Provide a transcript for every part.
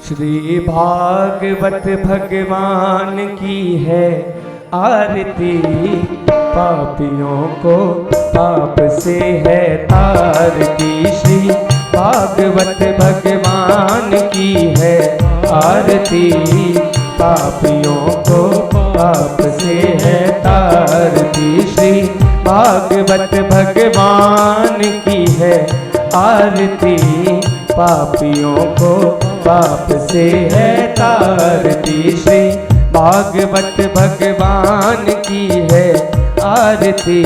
श्री भागवत भगवान की है आरती, पापियों को पाप से है तारती। श्री भागवत भगवान की है आरती, पापियों को पाप से है तारती। श्री भागवत भगवान की है आरती, पापियों को पाप से है तारती। श्री भागवत भगवान की है आरती,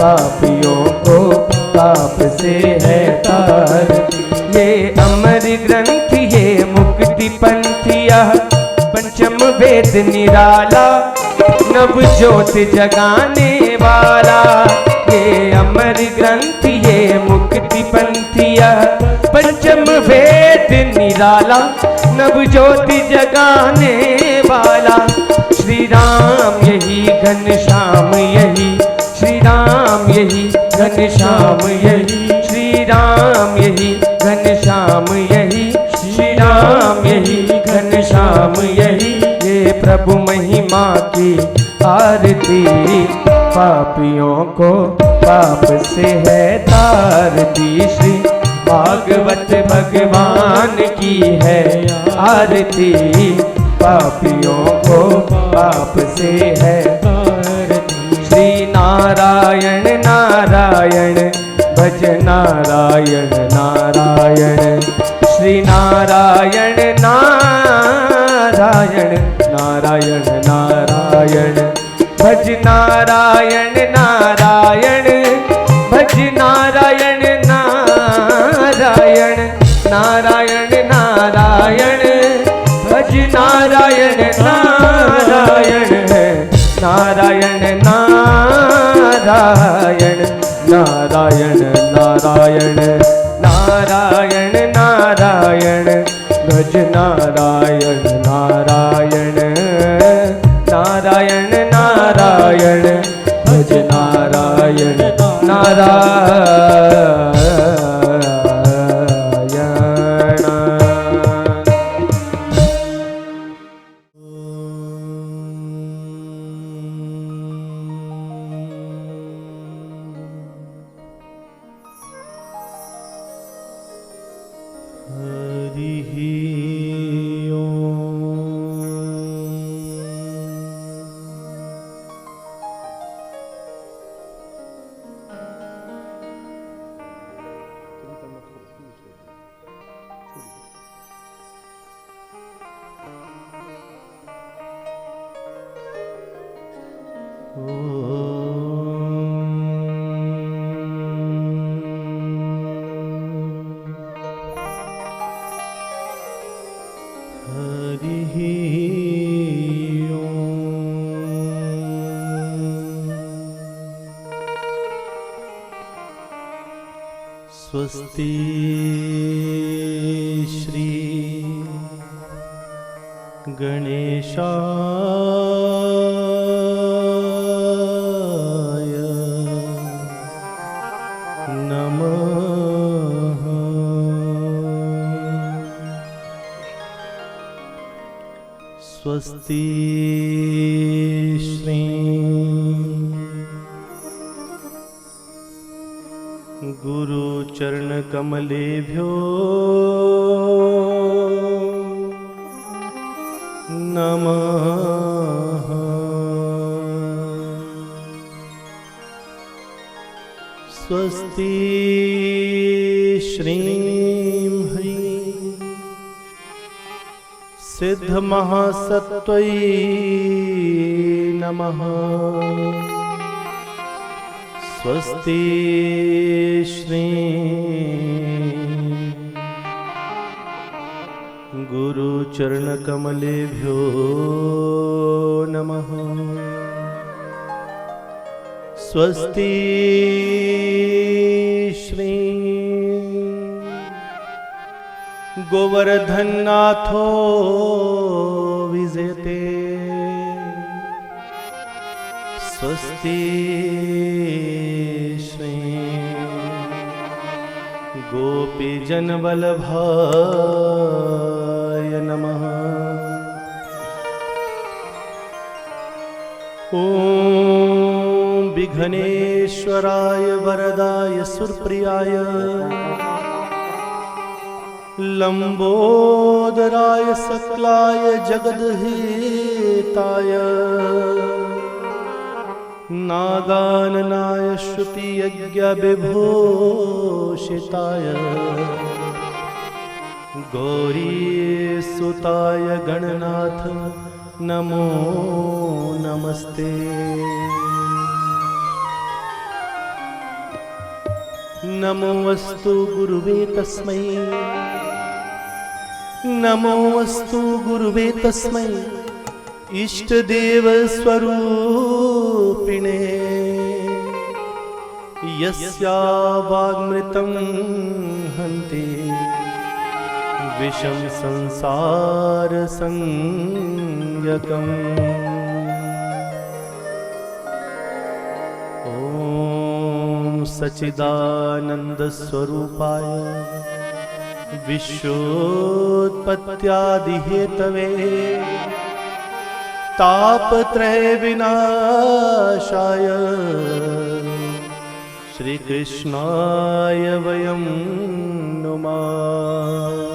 पापियों को पाप से है तारती। ये अमर ग्रंथ ये मुक्ति पंथिया, पंचम वेद निराला, नव ज्योत जगाने वाला। ये अमर ग्रंथ ये मुक्ति पंथिया, पंचम वेद निराला, नव ज्योति जगाने वाला। श्री राम यही घनश्याम यही, श्री राम यही घनश्याम यही, श्री राम यही घनश्याम यही, श्री राम यही घनश्याम यही। ये प्रभु महिमा की आरती, पापियों को पाप से है तारती। श्री भागवत भगवान की है आरती, पापियों को पाप से है तारती। श्री नारायण नारायण भज नारायण नारायण, श्री नारायण नारायण नारायण नारायण, भज नारायण नारायण भज नारायण नारायण नारायण नारायण, भज नारायण नारायण नारायण नारायण नारायण नारायण नारायण नारायण, भज नारायण नारायण नारायण नारायण, भज नारायण नारायण। स्वस्ति श्री गणेशाय नमः। स्वस्ति श्री गुरु चरण कमलेभ्यो नमः। स्वस्ति श्रीं ह्रीं सिद्ध महासत्त्वै नमः। स्वस्ति श्रीं गुरु चरण कमलेभ्यो नमः। स्वस्ति श्रीं गोवर्धननाथो विजयते। स्वस्ति गोपीजन वल्लभाय ॐ विघ्नेश्वराय वरदाय सुरप्रियाय लंबोदराय सकलाय जगद्हिताय नागाननाय श्रुतियज्ञविभूषिताय गौरीसुताय गणनाथ नमो नमस्ते। नमोऽस्तु गुरुवे तस्मै, नमोऽस्तु गुरुवे तस्मै इष्टदेव स्वरूपिणे यस्या वाग्मृतं हन्ति विषं संसार संज्ञकम्। ॐ सच्चिदानंद स्वरूपाय विश्वोत्पत्त्यादि हेतवे तापत्रय विनाशाय श्री कृष्णाय वयं नुमः।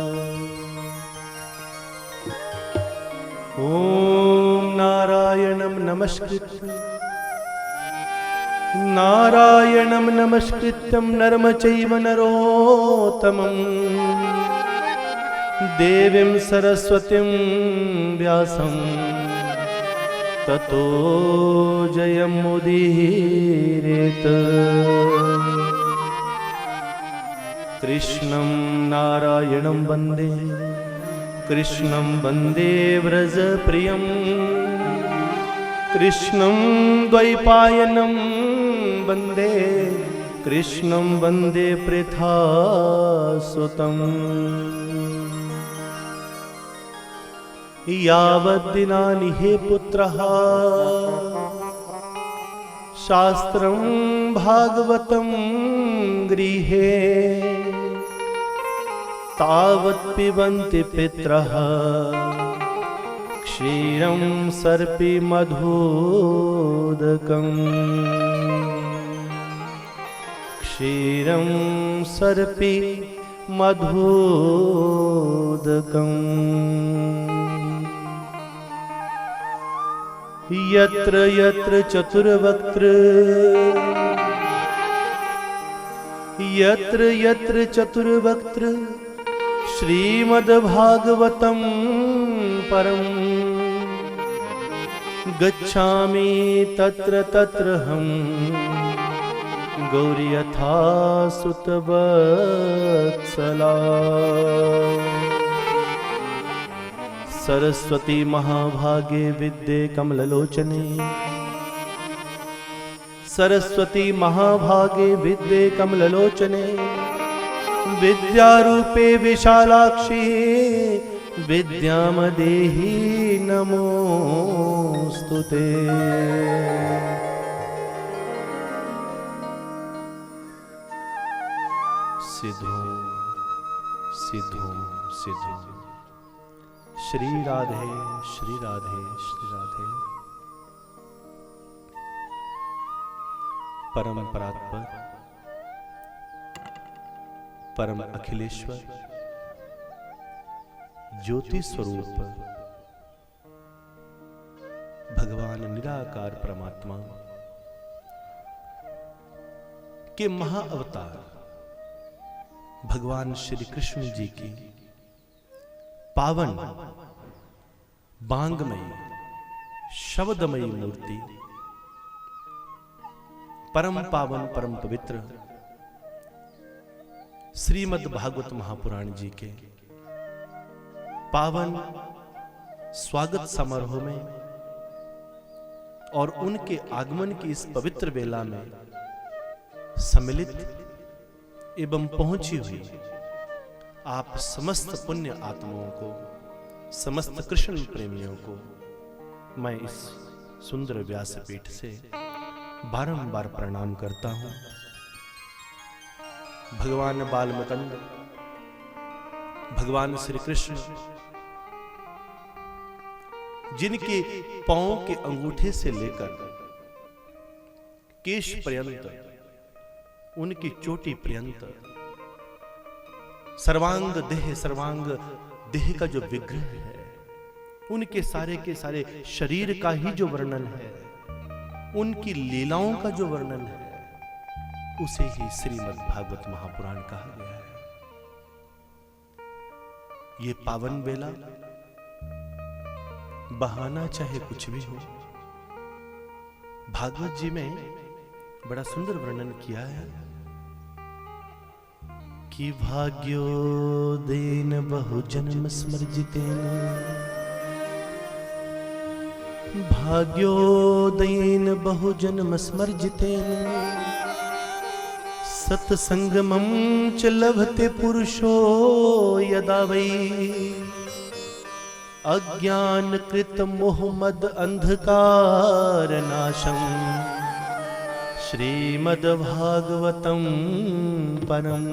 ॐ नारायणं नमस्कृत्यं नरं चैव नरोत्तमं देवीं सरस्वतीं व्यासं ततो जयमुदीरयेत्। कृष्णं नारायणं वन्दे, कृष्णं वन्दे व्रजप्रियं, कृष्णं द्वैपायनं वन्दे, कृष्णं वन्दे पृथासुतम्। यावद्दिनानि हे पुत्रः शास्त्रं भागवतं गृहे तावत् पिबन्ति पितरः क्षीरं सर्पि मधुदकम्। क्षीरं सर्पि मधुदकम्। यत्र यत्र चतुर्वक्त्र, यत्र यत्र चतुर्वक्त्र श्रीमद्भागवतं परं गच्छामि तत्र तत्रहं गौरीयथा सुतवत्सला। सरस्वती महाभागे विद्ये कमललोचने, सरस्वती महाभागे विद्ये कमललोचने, विद्यारूपे विशालाक्षी विद्यां देहि नमोस्तुते। सिद्धो सिद्धो सिद्धो। श्री राधे श्री राधे श्री राधे। परम परात्पर परम अखिलेश्वर ज्योति स्वरूप भगवान निराकार परमात्मा के महाअवतार भगवान श्री कृष्ण जी की पावन बांगमयी शब्दमयी मूर्ति, परम पावन परम पवित्र श्रीमद् भागवत महापुराण जी के पावन स्वागत समारोह में और उनके आगमन की इस पवित्र वेला में सम्मिलित एवं पहुंची हुई आप समस्त पुण्य आत्माओं को, समस्त कृष्ण प्रेमियों को मैं इस सुंदर व्यासपीठ से बारंबार प्रणाम करता हूं। भगवान बालमुकुंद, भगवान श्री कृष्ण जिनके पांव के अंगूठे से लेकर केश पर्यंत, उनकी चोटी पर्यंत सर्वांग देह का जो विग्रह है, उनके सारे के सारे शरीर का ही जो वर्णन है, उनकी लीलाओं का जो वर्णन है, उसे ही श्रीमद् भागवत महापुराण कहा गया है। ये पावन बेला, बहाना चाहे कुछ भी हो, भागवत जी में बड़ा सुंदर वर्णन किया है कि भाग्योदेन बहुजन्म स्मर्जितेन, भाग्योदयेन बहुजन्म स्मर्जितेन सत्संगमं च लभते पुरुषो यदा वै अज्ञानकृत मोहमद अंधकार नाशम श्रीमद्भागवतं परम।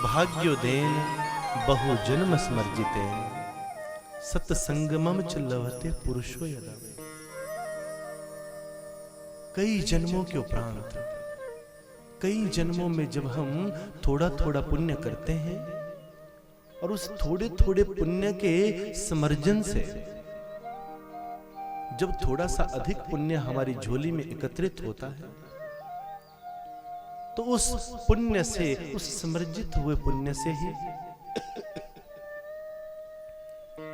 भाग्योदेन बहुजन्म स्मर्जितेन सत्संगमं च लभते पुरुषो यदा वै। कई जन्मों के उपरांत, कई जन्मों में जब हम थोड़ा थोड़ा पुण्य करते हैं और उस थोड़े थोड़े पुण्य के समर्जन से जब थोड़ा सा अधिक पुण्य हमारी झोली में एकत्रित होता है, तो उस पुण्य से, उस समर्जित हुए पुण्य से ही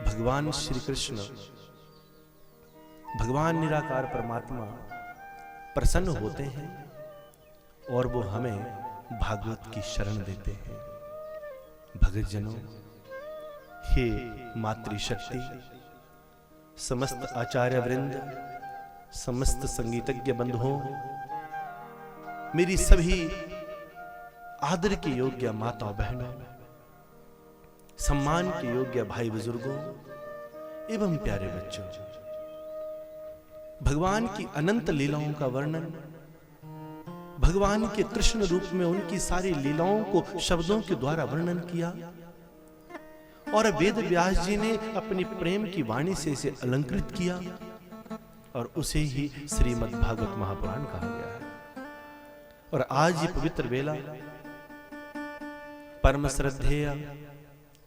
भगवान श्री कृष्ण, भगवान निराकार परमात्मा प्रसन्न होते हैं और वो हमें भागवत की शरण देते हैं। भक्तजनों, हे मातृशक्ति, समस्त आचार्य वृंद, समस्त संगीतज्ञ बंधुओं, मेरी सभी आदर के योग्य माता बहनों, सम्मान के योग्य भाई बुजुर्गों एवं प्यारे बच्चों, भगवान की अनंत लीलाओं का वर्णन, भगवान के कृष्ण रूप में उनकी सारी लीलाओं को शब्दों के द्वारा वर्णन किया और वेद व्यास जी ने अपनी प्रेम की वाणी से इसे अलंकृत किया और उसे ही श्रीमद् भागवत महापुराण कहा गया है। और आज ये पवित्र बेला परम श्रद्धेय,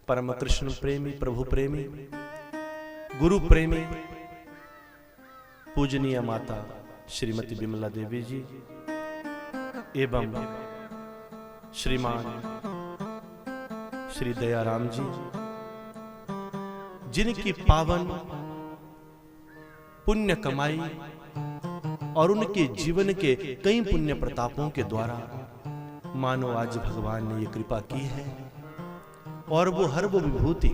परम कृष्ण प्रेमी, प्रभु प्रेमी, गुरु प्रेमी, पूजनीय माता श्रीमती विमला देवी जी एवं श्रीमान श्री दयाराम जी, जिनकी पावन पुण्य कमाई और उनके जीवन के कई पुण्य प्रतापों के द्वारा मानो आज भगवान ने ये कृपा की है और वो हर वो विभूति,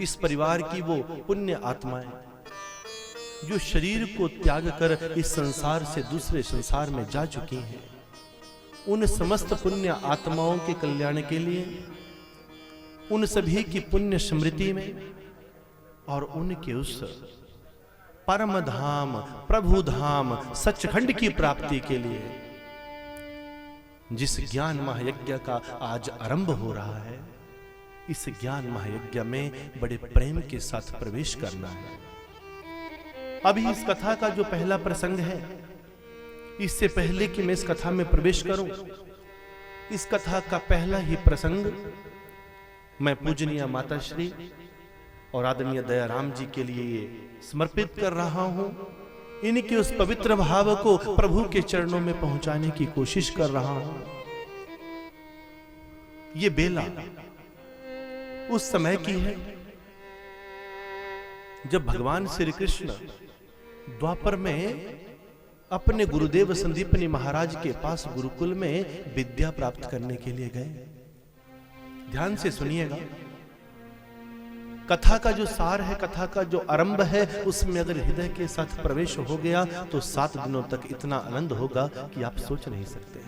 इस परिवार की वो पुण्य आत्माएं जो शरीर को त्याग कर इस संसार से दूसरे संसार में जा चुकी हैं, उन समस्त पुण्य आत्माओं के कल्याण के लिए, उन सभी की पुण्य स्मृति में और उनके उस परम धाम, प्रभु धाम, सचखंड की प्राप्ति के लिए जिस ज्ञान महायज्ञ का आज आरंभ हो रहा है, इस ज्ञान महायज्ञ में बड़े प्रेम के साथ प्रवेश करना है। अभी इस कथा का जो पहला प्रसंग है, इससे पहले कि मैं इस कथा में प्रवेश करूं, इस कथा का पहला ही प्रसंग मैं पूजनीय माता श्री और आदरणीय दयाराम जी के लिए समर्पित कर रहा हूं। इनके उस पवित्र भाव को प्रभु के चरणों में पहुंचाने की कोशिश कर रहा हूं। ये बेला उस समय की है जब भगवान श्री कृष्ण द्वापर में अपने गुरुदेव संदीपनी महाराज के पास गुरुकुल में विद्या प्राप्त करने के लिए गए। ध्यान से सुनिएगा, कथा का जो सार है, कथा का जो आरंभ है, उसमें अगर हृदय के साथ प्रवेश हो गया तो 7 दिनों तक इतना आनंद होगा कि आप सोच नहीं सकते।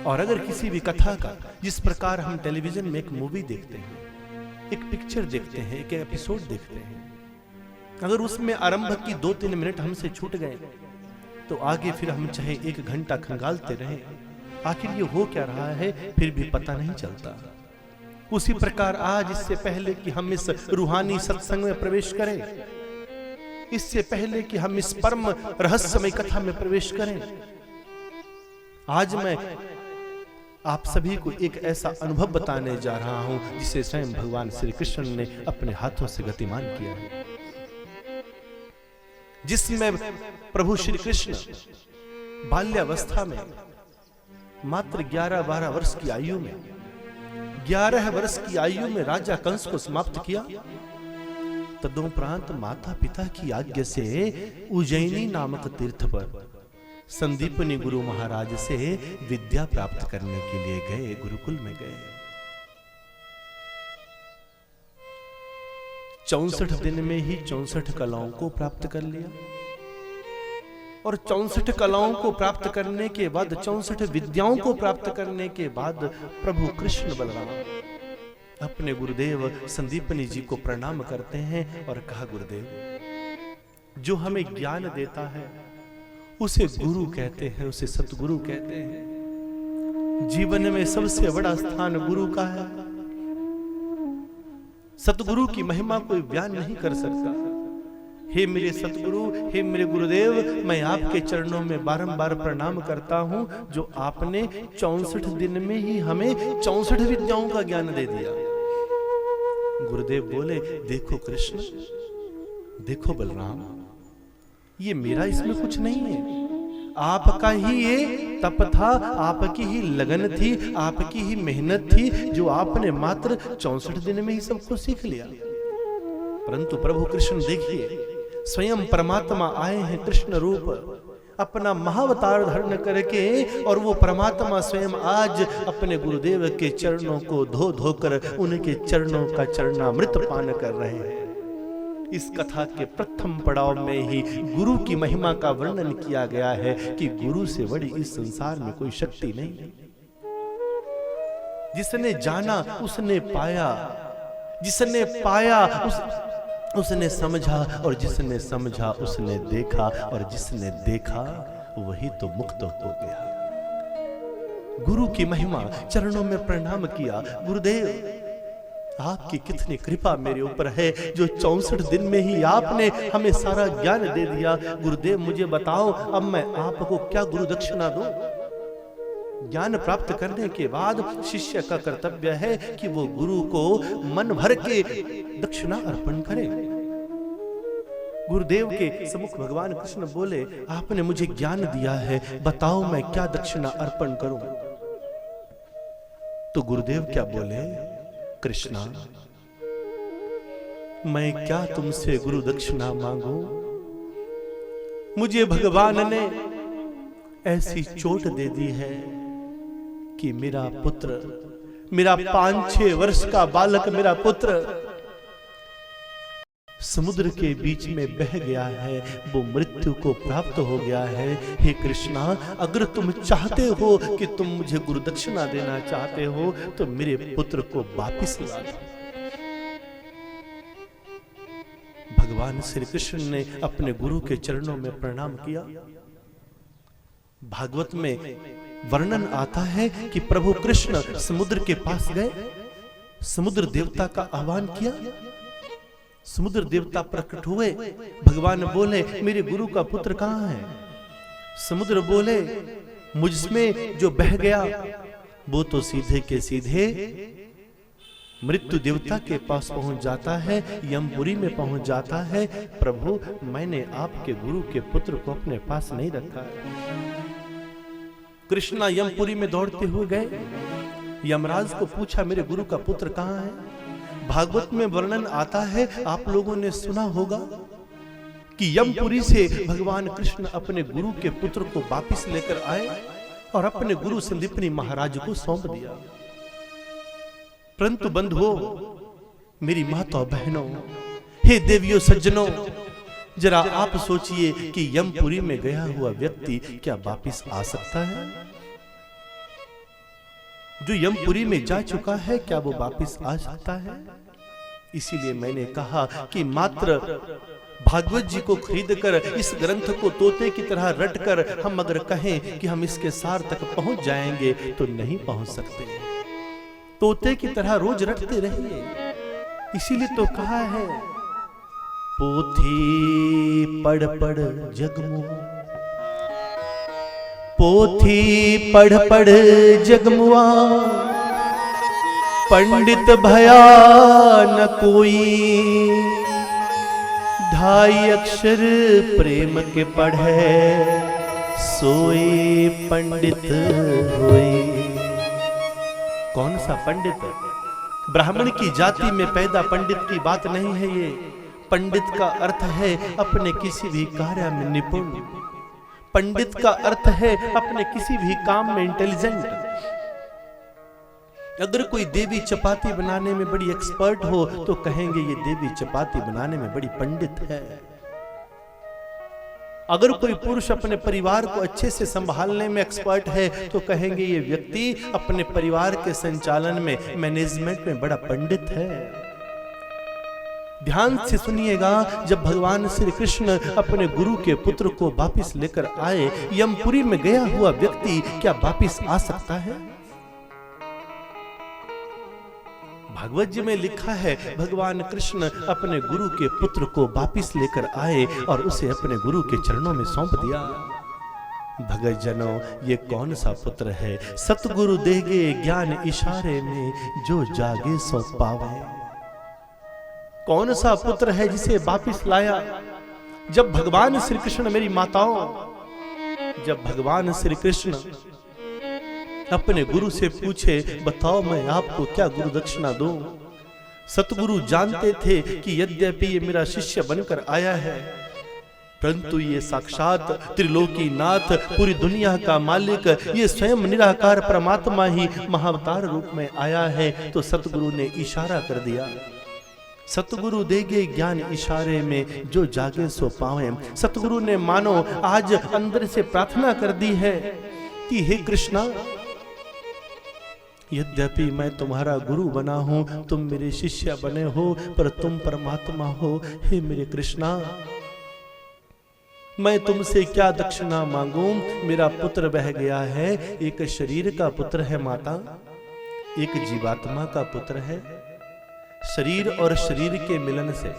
और अगर किसी भी कथा का, जिस प्रकार हम टेलीविजन में एक मूवी देखते हैं, एक पिक्चर देखते हैं, एक एपिसोड देखते हैं, अगर उसमें आरंभ की 2-3 मिनट हमसे छूट गए तो आगे फिर हम चाहे 1 घंटा खंगालते रहें, आखिर ये हो क्या रहा है फिर भी पता नहीं चलता। उसी प्रकार आज, इससे पहले कि हम इस रूहानी सत्संग में प्रवेश करें, इससे पहले कि हम इस परम रहस्यमय कथा में प्रवेश करें, आज मैं आप सभी को एक ऐसा अनुभव बताने जा रहा हूं जिसे स्वयं भगवान श्री कृष्ण ने अपने हाथों से गतिमान किया है, जिसमें प्रभु श्री कृष्ण बाल्यावस्था में मात्र 11-12 वर्ष की आयु में 11 वर्ष की आयु में राजा कंस को समाप्त किया। तदुपरांत माता पिता की आज्ञा से उज्जैनी नामक तीर्थ पर संदीपनी गुरु महाराज से विद्या प्राप्त करने के लिए गए, गुरुकुल में गए। 64 दिन में ही 64 कलाओं को प्राप्त कर लिया और 64 कलाओं को प्राप्त करने के बाद 64 विद्याओं को प्राप्त करने के बाद प्रभु कृष्ण बलराम अपने गुरुदेव संदीपनी जी को प्रणाम करते हैं और कहा, गुरुदेव, जो हमें ज्ञान देता है उसे गुरु कहते हैं, उसे सतगुरु कहते हैं। जीवन में सबसे बड़ा स्थान गुरु का है। सतगुरु की महिमा कोई बयान नहीं कर सकता। हे मेरे सतगुरु, हे मेरे गुरुदेव, मैं आपके चरणों में बारंबार प्रणाम करता हूं, जो आपने 64 दिन में ही हमें 64 विद्याओं का ज्ञान दे दिया। गुरुदेव बोले, देखो कृष्ण, देखो बलराम, ये मेरा इसमें कुछ नहीं है। आपका ही ये तप था, आपकी ही लगन थी, आपकी ही मेहनत थी, जो आपने मात्र 64 दिन में ही सब कुछ सीख लिया। परंतु प्रभु कृष्ण देखिए, स्वयं परमात्मा आए हैं कृष्ण रूप, अपना महावतार धारण करके, और वो परमात्मा स्वयं आज अपने गुरुदेव के चरणों को धो धोकर उनके चरणों का चरणामृत पान कर रहे हैं। इस कथा के प्रथम पड़ाव में ही गुरु की महिमा का वर्णन किया गया है कि गुरु से बड़ी इस संसार में कोई शक्ति नहीं। जिसने जाना उसने पाया, जिसने पाया उसने समझा, और जिसने समझा उसने देखा, और जिसने देखा वही तो मुक्त हो गया। गुरु की महिमा, चरणों में प्रणाम किया, गुरुदेव आपकी कितनी कृपा मेरे ऊपर है, जो 64 दिन में ही आपने हमें सारा ज्ञान दे दिया। गुरुदेव मुझे बताओ, अब मैं आपको क्या गुरु दक्षिणा दूं? ज्ञान प्राप्त करने के बाद शिष्य का कर्तव्य है कि वो गुरु को मन भर के दक्षिणा अर्पण करे। गुरुदेव के सम्मुख भगवान कृष्ण बोले, आपने मुझे ज्ञान दिया है, बताओ मैं क्या दक्षिणा अर्पण करूं? तो गुरुदेव क्या बोले, कृष्णा, मैं क्या तुमसे गुरु दक्षिणा मांगू? मुझे भगवान ने ऐसी चोट दे दी है कि मेरा पुत्र, मेरा 5-6 वर्ष का बालक, मेरा पुत्र समुद्र के बीच में बह गया है, वो मृत्यु को प्राप्त हो गया है। हे कृष्णा, अगर तुम चाहते हो कि तुम मुझे गुरु दक्षिणा देना चाहते हो तो मेरे पुत्र को वापिस ला दो। भगवान श्री कृष्ण ने अपने गुरु के चरणों में प्रणाम किया। भागवत में वर्णन आता है कि प्रभु कृष्ण समुद्र के पास गए, समुद्र देवता का आह्वान किया, समुद्र देवता प्रकट हुए। भगवान बोले, मेरे गुरु का पुत्र कहां है? समुद्र बोले, मुझमें जो बह गया वो तो सीधे के सीधे मृत्यु देवता के पास पहुंच जाता है, यमपुरी में पहुंच जाता है। प्रभु, मैंने आपके गुरु के पुत्र को अपने पास नहीं रखा। कृष्णा यमपुरी में दौड़ते हुए गए, यमराज को पूछा, मेरे गुरु का पुत्र कहां है? भागवत में वर्णन आता है, आप लोगों ने सुना होगा कि यमपुरी से भगवान कृष्ण अपने गुरु के पुत्र को वापस लेकर आए और अपने गुरु संदीपनी महाराज को सौंप दिया। परंतु बंधुओं, मेरी माताओं बहनों, हे देवियों सज्जनों, जरा आप सोचिए कि यमपुरी में गया हुआ व्यक्ति क्या वापस आ सकता है? जो यमपुरी में जा चुका है, क्या वो वापस आ सकता है? इसीलिए मैंने कहा कि मात्र भागवत जी को खरीदकर इस ग्रंथ को तोते की तरह रटकर हम अगर कहें कि हम इसके सार तक पहुंच जाएंगे तो नहीं पहुंच सकते। तोते की तरह रोज रटते रहिए। इसीलिए तो कहा है, पोथी पढ़ पढ़ जगमुआ, पोथी पढ़ पढ़ जगमुआ, पंडित भया न कोई, ढाई अक्षर प्रेम के पढ़े, सोए पंडित होए। कौन सा पंडित? ब्राह्मण की जाति में पैदा पंडित की बात नहीं है ये। पंडित का अर्थ है अपने किसी भी कार्य में निपुण। पंडित का अर्थ है अपने किसी भी काम में इंटेलिजेंट। अगर कोई देवी चपाती बनाने में बड़ी एक्सपर्ट हो तो कहेंगे ये देवी चपाती बनाने में बड़ी पंडित है। अगर कोई पुरुष अपने परिवार को अच्छे से संभालने में एक्सपर्ट है तो कहेंगे ये व्यक्ति अपने परिवार के संचालन में, मैनेजमेंट में बड़ा पंडित है। ध्यान से सुनिएगा, जब भगवान श्री कृष्ण अपने गुरु के पुत्र को वापिस लेकर आए, यमपुरी में गया हुआ व्यक्ति क्या वापिस आ सकता है? भागवत जी में लिखा है भगवान कृष्ण अपने गुरु के पुत्र को वापिस लेकर आए और उसे अपने गुरु के चरणों में सौंप दिया। भगत जनों, ये कौन सा पुत्र है? सतगुरु देगे ज्ञान इशारे में, जो जागे सो पावे। कौन सा पुत्र है जिसे वापिस लाया? जब भगवान श्री कृष्ण, मेरी माताओं, जब भगवान श्री कृष्ण अपने गुरु से पूछे, बताओ मैं आपको क्या गुरु दक्षिणा दूं? सतगुरु जानते थे कि यद्यपि ये मेरा शिष्य बनकर आया है, परंतु ये साक्षात त्रिलोकी नाथ, पूरी दुनिया का मालिक, ये स्वयं निराकार परमात्मा ही महाअवतार रूप में आया है। तो सतगुरु ने इशारा कर दिया। सतगुरु देगे ज्ञान इशारे में, जो जागे सो पावे। सतगुरु ने मानो आज अंदर से प्रार्थना कर दी है कि हे कृष्णा, यद्यपि मैं तुम्हारा गुरु बना हूं, तुम मेरे शिष्य बने हो, पर तुम परमात्मा हो। हे मेरे कृष्णा, मैं तुमसे क्या दक्षिणा मांगूं? मेरा पुत्र बह गया है। एक शरीर का पुत्र है माता, एक जीवात्मा का पुत्र है। शरीर और शरीर के मिलन से,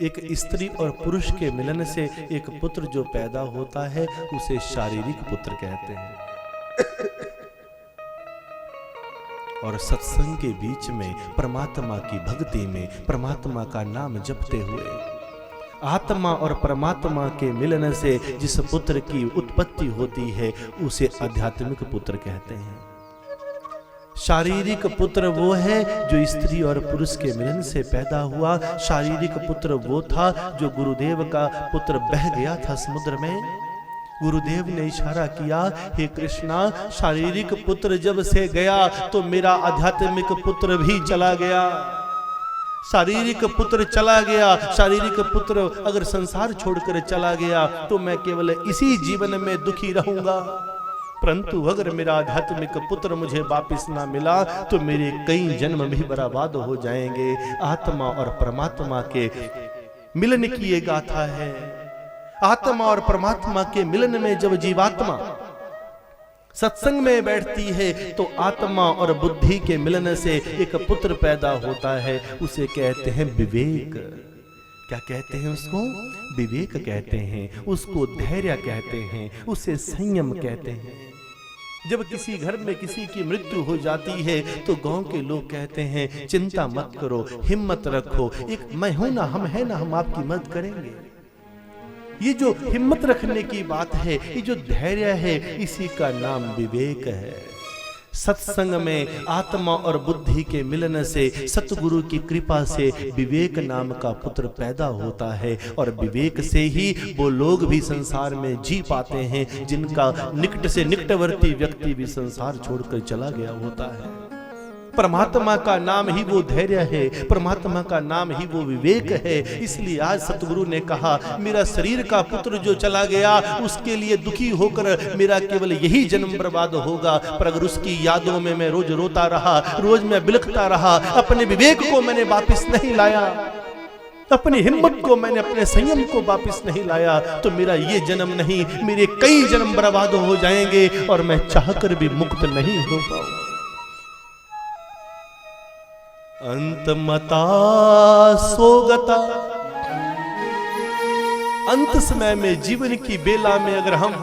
एक स्त्री और पुरुष के मिलन से एक पुत्र जो पैदा होता है उसे शारीरिक पुत्र कहते हैं। और सत्संग के बीच में, परमात्मा की भक्ति में, परमात्मा का नाम जपते हुए, आत्मा और परमात्मा के मिलन से जिस पुत्र की उत्पत्ति होती है उसे आध्यात्मिक पुत्र कहते हैं। शारीरिक पुत्र वो है जो स्त्री और पुरुष के मिलन से पैदा हुआ। शारीरिक पुत्र वो था जो गुरुदेव का पुत्र बह गया था समुद्र में। गुरुदेव ने इशारा किया, हे कृष्णा, शारीरिक पुत्र जब से गया तो मेरा आध्यात्मिक पुत्र भी चला गया। शारीरिक पुत्र चला गया। शारीरिक पुत्र अगर संसार छोड़कर चला गया तो मैं केवल इसी जीवन में दुखी रहूंगा, परंतु अगर मेरा आध्यात्मिक पुत्र मुझे वापिस ना मिला तो मेरे कई जन्म भी बर्बाद हो जाएंगे। आत्मा और परमात्मा के मिलन की ये गाथा है। आत्मा और परमात्मा के मिलन में जब जीवात्मा सत्संग में बैठती है तो आत्मा और बुद्धि के मिलन से एक पुत्र पैदा होता है। उसे कहते हैं विवेक। क्या कहते हैं उसको? विवेक कहते हैं। उसको धैर्य कहते हैं। उसे संयम कहते हैं। जब किसी घर में किसी की मृत्यु हो जाती है तो गांव के लोग कहते हैं, चिंता मत करो, हिम्मत रखो, एक मैं हूं ना, हम है ना, हम आपकी मदद करेंगे। ये जो हिम्मत रखने की बात है, ये जो धैर्य है, इसी का नाम विवेक है। सत्संग में आत्मा और बुद्धि के मिलन से, सतगुरु की कृपा से विवेक नाम का पुत्र पैदा होता है। और विवेक से ही वो लोग भी संसार में जी पाते हैं जिनका निकट से निकटवर्ती व्यक्ति भी संसार छोड़कर चला गया होता है। परमात्मा का नाम ही वो धैर्य है, परमात्मा का नाम ही वो विवेक है। इसलिए आज सतगुरु ने कहा, मेरा शरीर का पुत्र जो चला गया उसके लिए दुखी होकर मेरा केवल यही जन्म बर्बाद होगा, पर अगर उसकी यादों में मैं रोज रोता रहा, रोज मैं बिलखता रहा, अपने विवेक को मैंने वापिस नहीं लाया, अपनी हिम्मत को मैंने, अपने संयम को वापिस नहीं लाया, तो मेरा ये जन्म नहीं, मेरे कई जन्म बर्बाद हो जाएंगे और मैं चाहकर भी मुक्त नहीं हो पाऊंगा। अंतमता सोगता अंत समय में, जीवन की बेला में अगर हम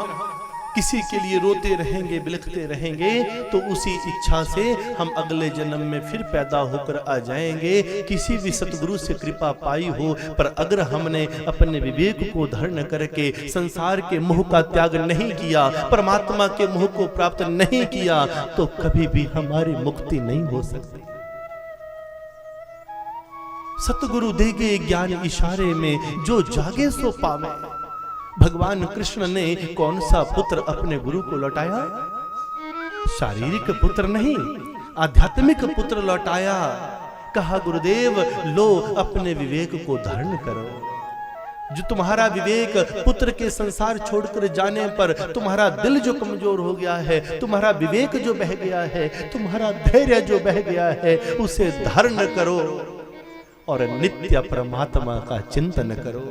किसी के लिए रोते रहेंगे, बिलखते रहेंगे, तो उसी इच्छा से हम अगले जन्म में फिर पैदा होकर आ जाएंगे। किसी भी सतगुरु से कृपा पाई हो, पर अगर हमने अपने विवेक को धारण करके संसार के मोह का त्याग नहीं किया, परमात्मा के मोह को प्राप्त नहीं किया, तो कभी भी हमारी मुक्ति नहीं हो सकती। सतगुरु देगे ज्ञान इशारे में, जो जागे सो पावे। भगवान कृष्ण ने कौन सा पुत्र अपने गुरु को लौटाया? शारीरिक पुत्र नहीं, आध्यात्मिक पुत्र लौटाया। कहा गुरुदेव लो अपने विवेक को धारण करो। जो तुम्हारा विवेक पुत्र के संसार छोड़कर जाने पर तुम्हारा दिल जो कमजोर हो गया है, तुम्हारा विवेक जो बह गया है, तुम्हारा धैर्य जो बह गया है, उसे धारण करो और नित्य परमात्मा का चिंतन करो।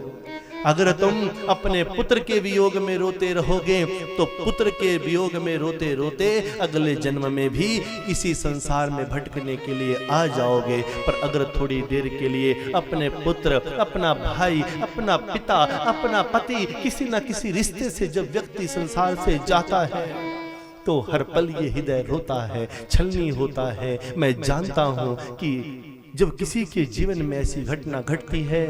अगर तुम अपने पुत्र के वियोग में रोते रहोगे, तो पुत्र के वियोग में रोते रोते अगले जन्म में भी इसी संसार में भटकने के लिए आ जाओगे। पर अगर थोड़ी देर के लिए अपने पुत्र, अपना भाई, अपना पिता, अपना पति, किसी न किसी रिश्ते से जब व्यक्ति संसार से जाता है, तो हर पल ये हृदय रोता है, छलनी होता है। मैं जानता हूं कि जब किसी के जीवन में ऐसी घटना घटती है,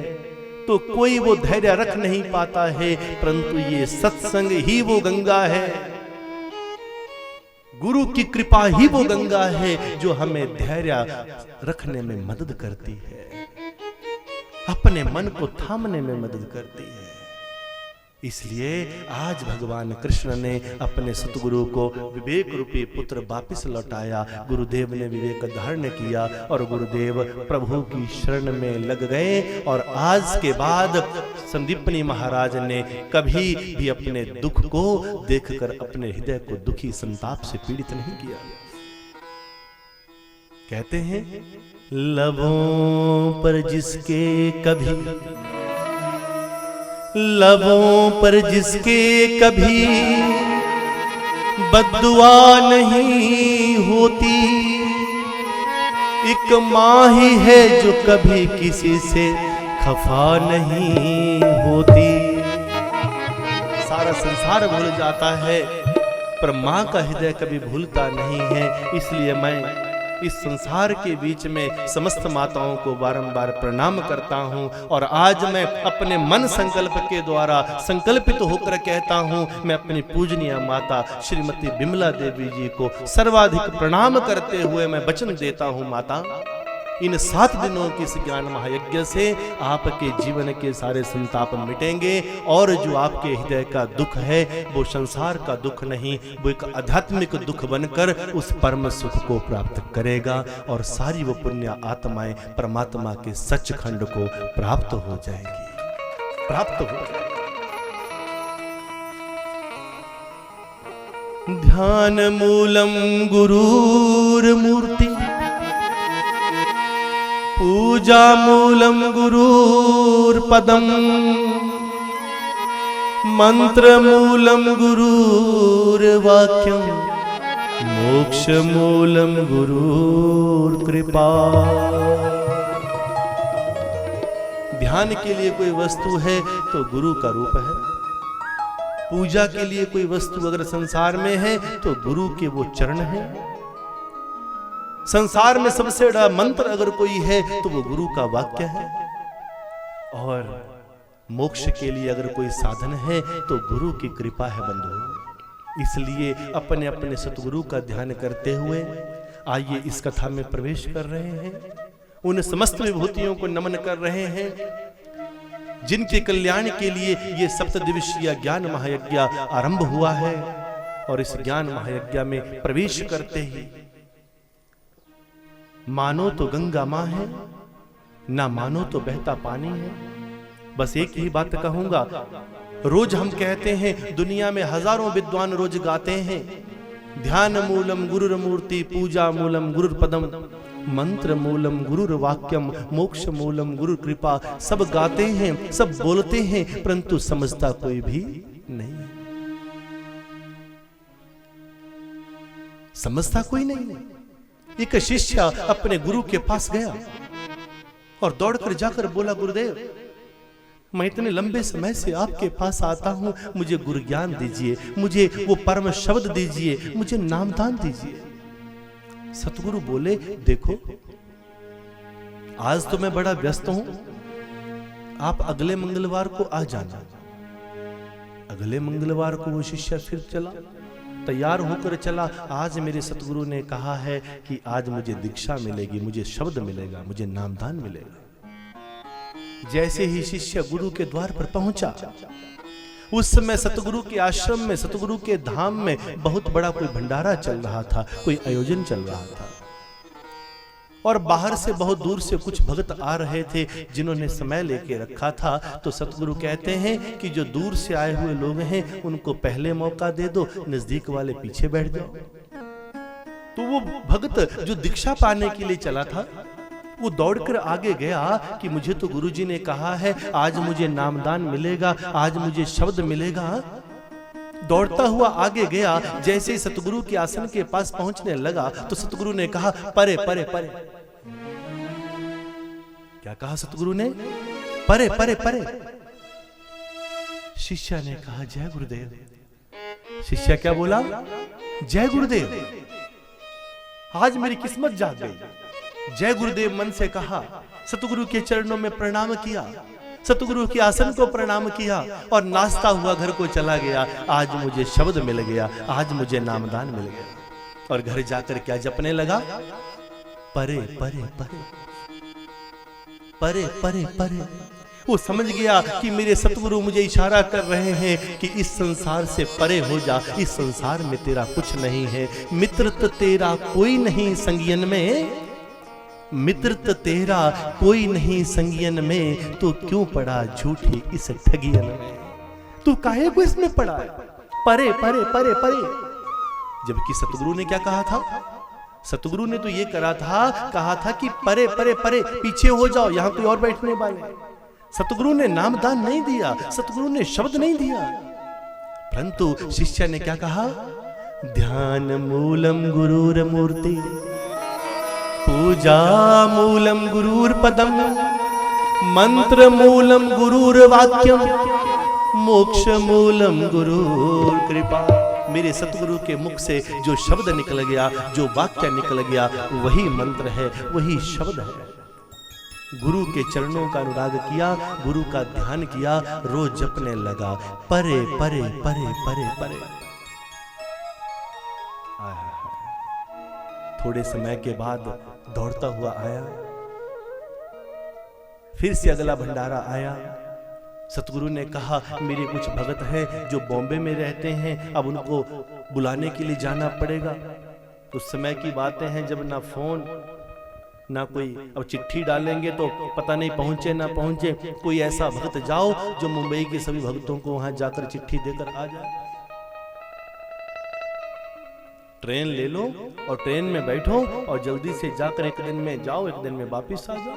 तो कोई वो धैर्य रख नहीं पाता है, परंतु ये सत्संग ही वो गंगा है, गुरु की कृपा ही वो गंगा है जो हमें धैर्य रखने में मदद करती है, अपने मन को थामने में मदद करती है। इसलिए आज भगवान कृष्ण ने अपने सतगुरु को विवेक रूपी पुत्र वापिस लौटाया। गुरुदेव ने विवेक धारण किया और गुरुदेव प्रभु की शरण में लग गए। और आज के बाद संदीपनी महाराज ने कभी भी अपने दुख को देखकर अपने हृदय को दुखी संताप से पीड़ित नहीं किया। कहते हैं लबों पर जिसके कभी, लबों पर जिसके कभी बद्दुआ नहीं होती, एक माँ ही है जो कभी किसी से खफा नहीं होती। सारा संसार भूल जाता है, पर माँ का हृदय कभी भूलता नहीं है। इसलिए मैं इस संसार के बीच में समस्त माताओं को बारंबार प्रणाम करता हूं। और आज मैं अपने मन संकल्प के द्वारा संकल्पित होकर कहता हूं, मैं अपनी पूजनीय माता श्रीमती बिमला देवी जी को सर्वाधिक प्रणाम करते हुए मैं वचन देता हूं, माता इन 7 दिनों की इस ज्ञान महायज्ञ से आपके जीवन के सारे संताप मिटेंगे। और जो आपके हृदय का दुख है वो संसार का दुख नहीं, वो एक आध्यात्मिक दुख बनकर उस परम सुख को प्राप्त करेगा और सारी वो पुण्य आत्माएं परमात्मा के सचखंड को प्राप्त हो जाएगी, प्राप्त हो जाएगी। ध्यान मूलम गुरुर मूर्ति, पूजा मूलम गुरुर पदम, मंत्र मूलम गुरुर वाक्यम, मोक्ष मूलम गुरुर कृपा। ध्यान के लिए कोई वस्तु है तो गुरु का रूप है। पूजा के लिए कोई वस्तु अगर संसार में है तो गुरु के वो चरण हैं। संसार में सबसे बड़ा मंत्र अगर कोई है तो वो गुरु का वाक्य है। और मोक्ष के लिए अगर कोई साधन है तो गुरु की कृपा है बंधु। इसलिए अपने अपने सतगुरु का ध्यान करते हुए आइए इस कथा में प्रवेश कर रहे हैं। उन समस्त विभूतियों को नमन कर रहे हैं जिनके कल्याण के लिए ये 7 दिवसीय ज्ञान महायज्ञ आरंभ हुआ है। और इस ज्ञान महायज्ञ में प्रवेश करते ही मानो तो गंगा मां है, ना मानो तो बहता पानी है। बस एक ही बात कहूंगा, रोज हम कहते हैं, दुनिया में हजारों विद्वान रोज गाते हैं, ध्यान मूलम गुरुर मूर्ति, पूजा मूलम गुरुर पदम, मंत्र मूलम गुरुर वाक्यम, मोक्ष मूलम गुरुर कृपा। सब गाते हैं, सब बोलते हैं, परंतु समझता कोई भी नहीं, समझता कोई नहीं। एक शिष्य अपने गुरु के पास गया और दौड़कर जाकर बोला, गुरुदेव मैं इतने लंबे समय से आपके पास आता हूं, मुझे गुरु ज्ञान दीजिए, मुझे वो परम शब्द दीजिए, मुझे नामदान दीजिए। सतगुरु बोले, देखो आज तो मैं बड़ा व्यस्त हूं, आप अगले मंगलवार को आ जाना। अगले मंगलवार को वो शिष्य फिर चला, तैयार होकर चला। आज मेरे सतगुरु ने कहा है कि आज मुझे दीक्षा मिलेगी, मुझे शब्द मिलेगा, मुझे नामदान मिलेगा। जैसे ही शिष्य गुरु के द्वार पर पहुंचा, उस समय सतगुरु के आश्रम में, सतगुरु के धाम में बहुत बड़ा कोई भंडारा चल रहा था, कोई आयोजन चल रहा था। और बाहर से बहुत दूर से कुछ भक्त आ रहे थे जिन्होंने समय लेके रखा था। तो सतगुरु कहते हैं कि जो दूर से आए हुए लोग हैं उनको पहले मौका दे दो, नजदीक वाले पीछे बैठ जाओ। तो वो भक्त जो दीक्षा पाने के लिए चला था, वो दौड़कर आगे गया कि मुझे तो गुरुजी ने कहा है आज मुझे नामदान मिलेगा, आज मुझे शब्द मिलेगा। दौड़ता हुआ आगे गया, जैसे ही सतगुरु के आसन के पास पहुंचने लगा तो सतगुरु ने कहा, परे परे परे। क्या कहा सतगुरु ने? परे परे परे। शिष्य ने कहा, जय गुरुदेव। शिष्य क्या बोला? जय गुरुदेव, आज मेरी किस्मत जाग गई। जय गुरुदेव मन से कहा, सतगुरु के चरणों में प्रणाम किया, सतगुरु के आसन को प्रणाम किया और नाचता हुआ घर को चला गया। आज मुझे शब्द मिल गया, आज मुझे नामदान मिल गया। और घर जाकर क्या जपने लगा? परे परे परे परे परे परे। वो समझ गया कि मेरे सतगुरु मुझे इशारा कर रहे हैं कि इस संसार से परे हो जा, इस संसार में तेरा कुछ नहीं है। मित्र तेरा कोई नहीं संगियन में, मित्र तेरा कोई नहीं संगियन में, तो क्यों पड़ा झूठी इस ठगियन में? तू काहे को इसमें पड़ा है? परे परे परे परे। जबकि सतगुरु ने क्या कहा था? सतगुरु ने तो ये कहा था कि परे परे परे, पीछे हो जाओ, यहां कोई और बैठने वाले। सतगुरु ने नामदान नहीं दिया, सतगुरु ने शब्द नहीं दिया, परंतु शिष्य ने क्या कहा? ध्यान मूलम गुरुर मूर्ति, पूजा मूलम गुरुर पदम, मंत्र मूलम गुरुर वाक्यम, मोक्ष मूलम गुरुर कृपा। मेरे सतगुरु के मुख से जो शब्द निकल गया, जो वाक्य निकल गया, वही मंत्र है, वही शब्द है। गुरु के चरणों का अनुराग किया, गुरु का ध्यान किया, रोज जपने लगा, परे परे परे परे परे। थोड़े समय के बाद दौड़ता हुआ आया, फिर से अगला भंडारा आया। सतगुरु ने कहा, मेरे कुछ भगत हैं जो बॉम्बे में रहते हैं, अब उनको बुलाने के लिए जाना पड़ेगा। उस समय की बातें हैं जब ना फोन ना कोई, अब चिट्ठी डालेंगे तो पता नहीं पहुंचे ना पहुंचे। कोई ऐसा भक्त जाओ जो मुंबई के सभी भक्तों को वहां जाकर चिट्ठी देकर आ जाए। ट्रेन ले लो और ट्रेन में बैठो और जल्दी से जाकर एक दिन में जाओ, एक दिन में वापिस आ जाओ।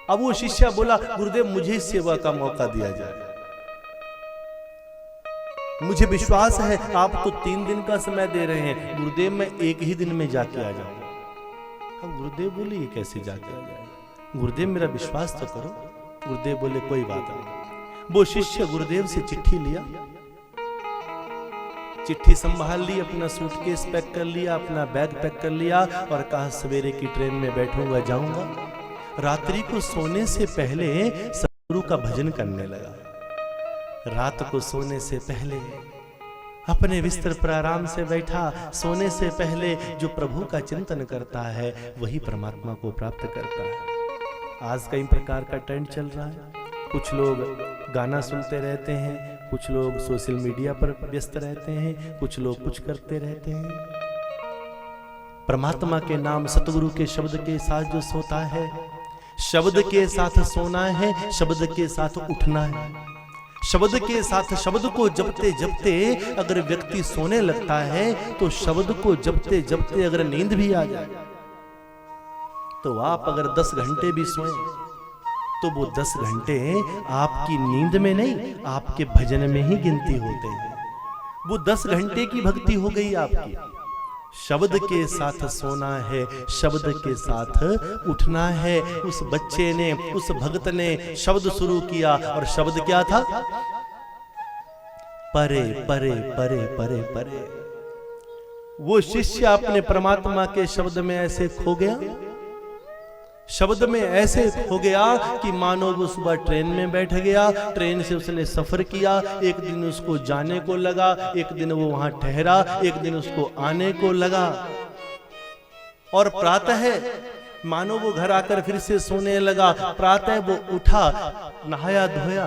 अब वो शिष्य बोला, गुरुदेव मुझे इस सेवा का मौका दिया जाए, मुझे विश्वास है आप तो 3 दिन का समय दे रहे हैं, गुरुदेव मैं एक ही दिन में जाके आ जाऊंगा। अब गुरुदेव बोले, ये कैसे जाके आ जाए? गुरुदेव मेरा विश्वास तो करो। गुरुदेव बोले, कोई बात नहीं। वो शिष्य गुरुदेव से चिट्ठी लिया, चिट्ठी संभाल ली, अपना सूटकेस पैक कर लिया, अपना बैग पैक कर लिया और कहा सवेरे की ट्रेन में बैठूंगा, जाऊंगा। रात्रि को सोने से पहले सतगुरु का भजन करने लगा। रात को सोने से पहले अपने बिस्तर पर आराम से बैठा। सोने से पहले जो प्रभु का चिंतन करता है वही परमात्मा को प्राप्त करता है। आज कई प्रकार का ट्रेंड चल रहा है। कुछ लोग गाना सुनते रहते हैं, कुछ लोग सोशल मीडिया पर व्यस्त रहते हैं, कुछ लोग कुछ करते रहते हैं। परमात्मा के नाम सतगुरु के शब्द के साथ जो सोता है, शब्द के साथ सोना है, शब्द के साथ उठना है। शब्द के साथ शब्द को जपते जपते अगर व्यक्ति सोने लगता है तो शब्द को जपते जपते अगर नींद भी आ जाए तो आप अगर 10 घंटे भी सोएं तो वो 10 घंटे आपकी नींद में नहीं, आपके भजन में ही गिनती होते हैं। वो 10 घंटे की भक्ति हो गई आपकी। शब्द के साथ सोना है, शब्द के साथ उठना है। उस बच्चे ने, उस भक्त ने शब्द शुरू किया और शब्द क्या था? परे परे परे परे परे। वो शिष्य अपने परमात्मा के शब्द में ऐसे खो गया, शब्द में ऐसे खो गया कि मानो वो सुबह ट्रेन में बैठ गया। ट्रेन से उसने सफर किया, एक दिन उसको जाने को लगा, एक दिन वो वहां ठहरा, एक दिन उसको आने को लगा। और प्रातः मानो वो घर आकर फिर से सोने लगा। प्रातः वो उठा, नहाया धोया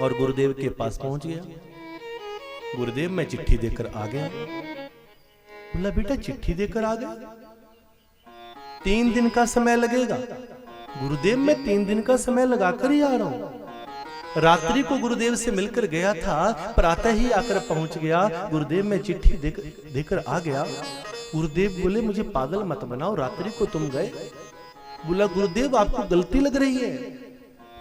और गुरुदेव के पास पहुंच गया। गुरुदेव मैं चिट्ठी देकर आ गया। बोला बेटा चिट्ठी देकर आ गया, 3 दिन का समय लगेगा। गुरुदेव मैं 3 दिन का समय लगाकर ही आ रहा हूं। रात्रि को गुरुदेव से मिलकर गया था, प्रातः ही आकर पहुंच गया। गुरुदेव मैं चिट्ठी देकर आ गया। गुरुदेव बोले मुझे पागल मत बनाओ, रात्रि को तुम गए। बोला गुरुदेव आपको गलती लग रही है,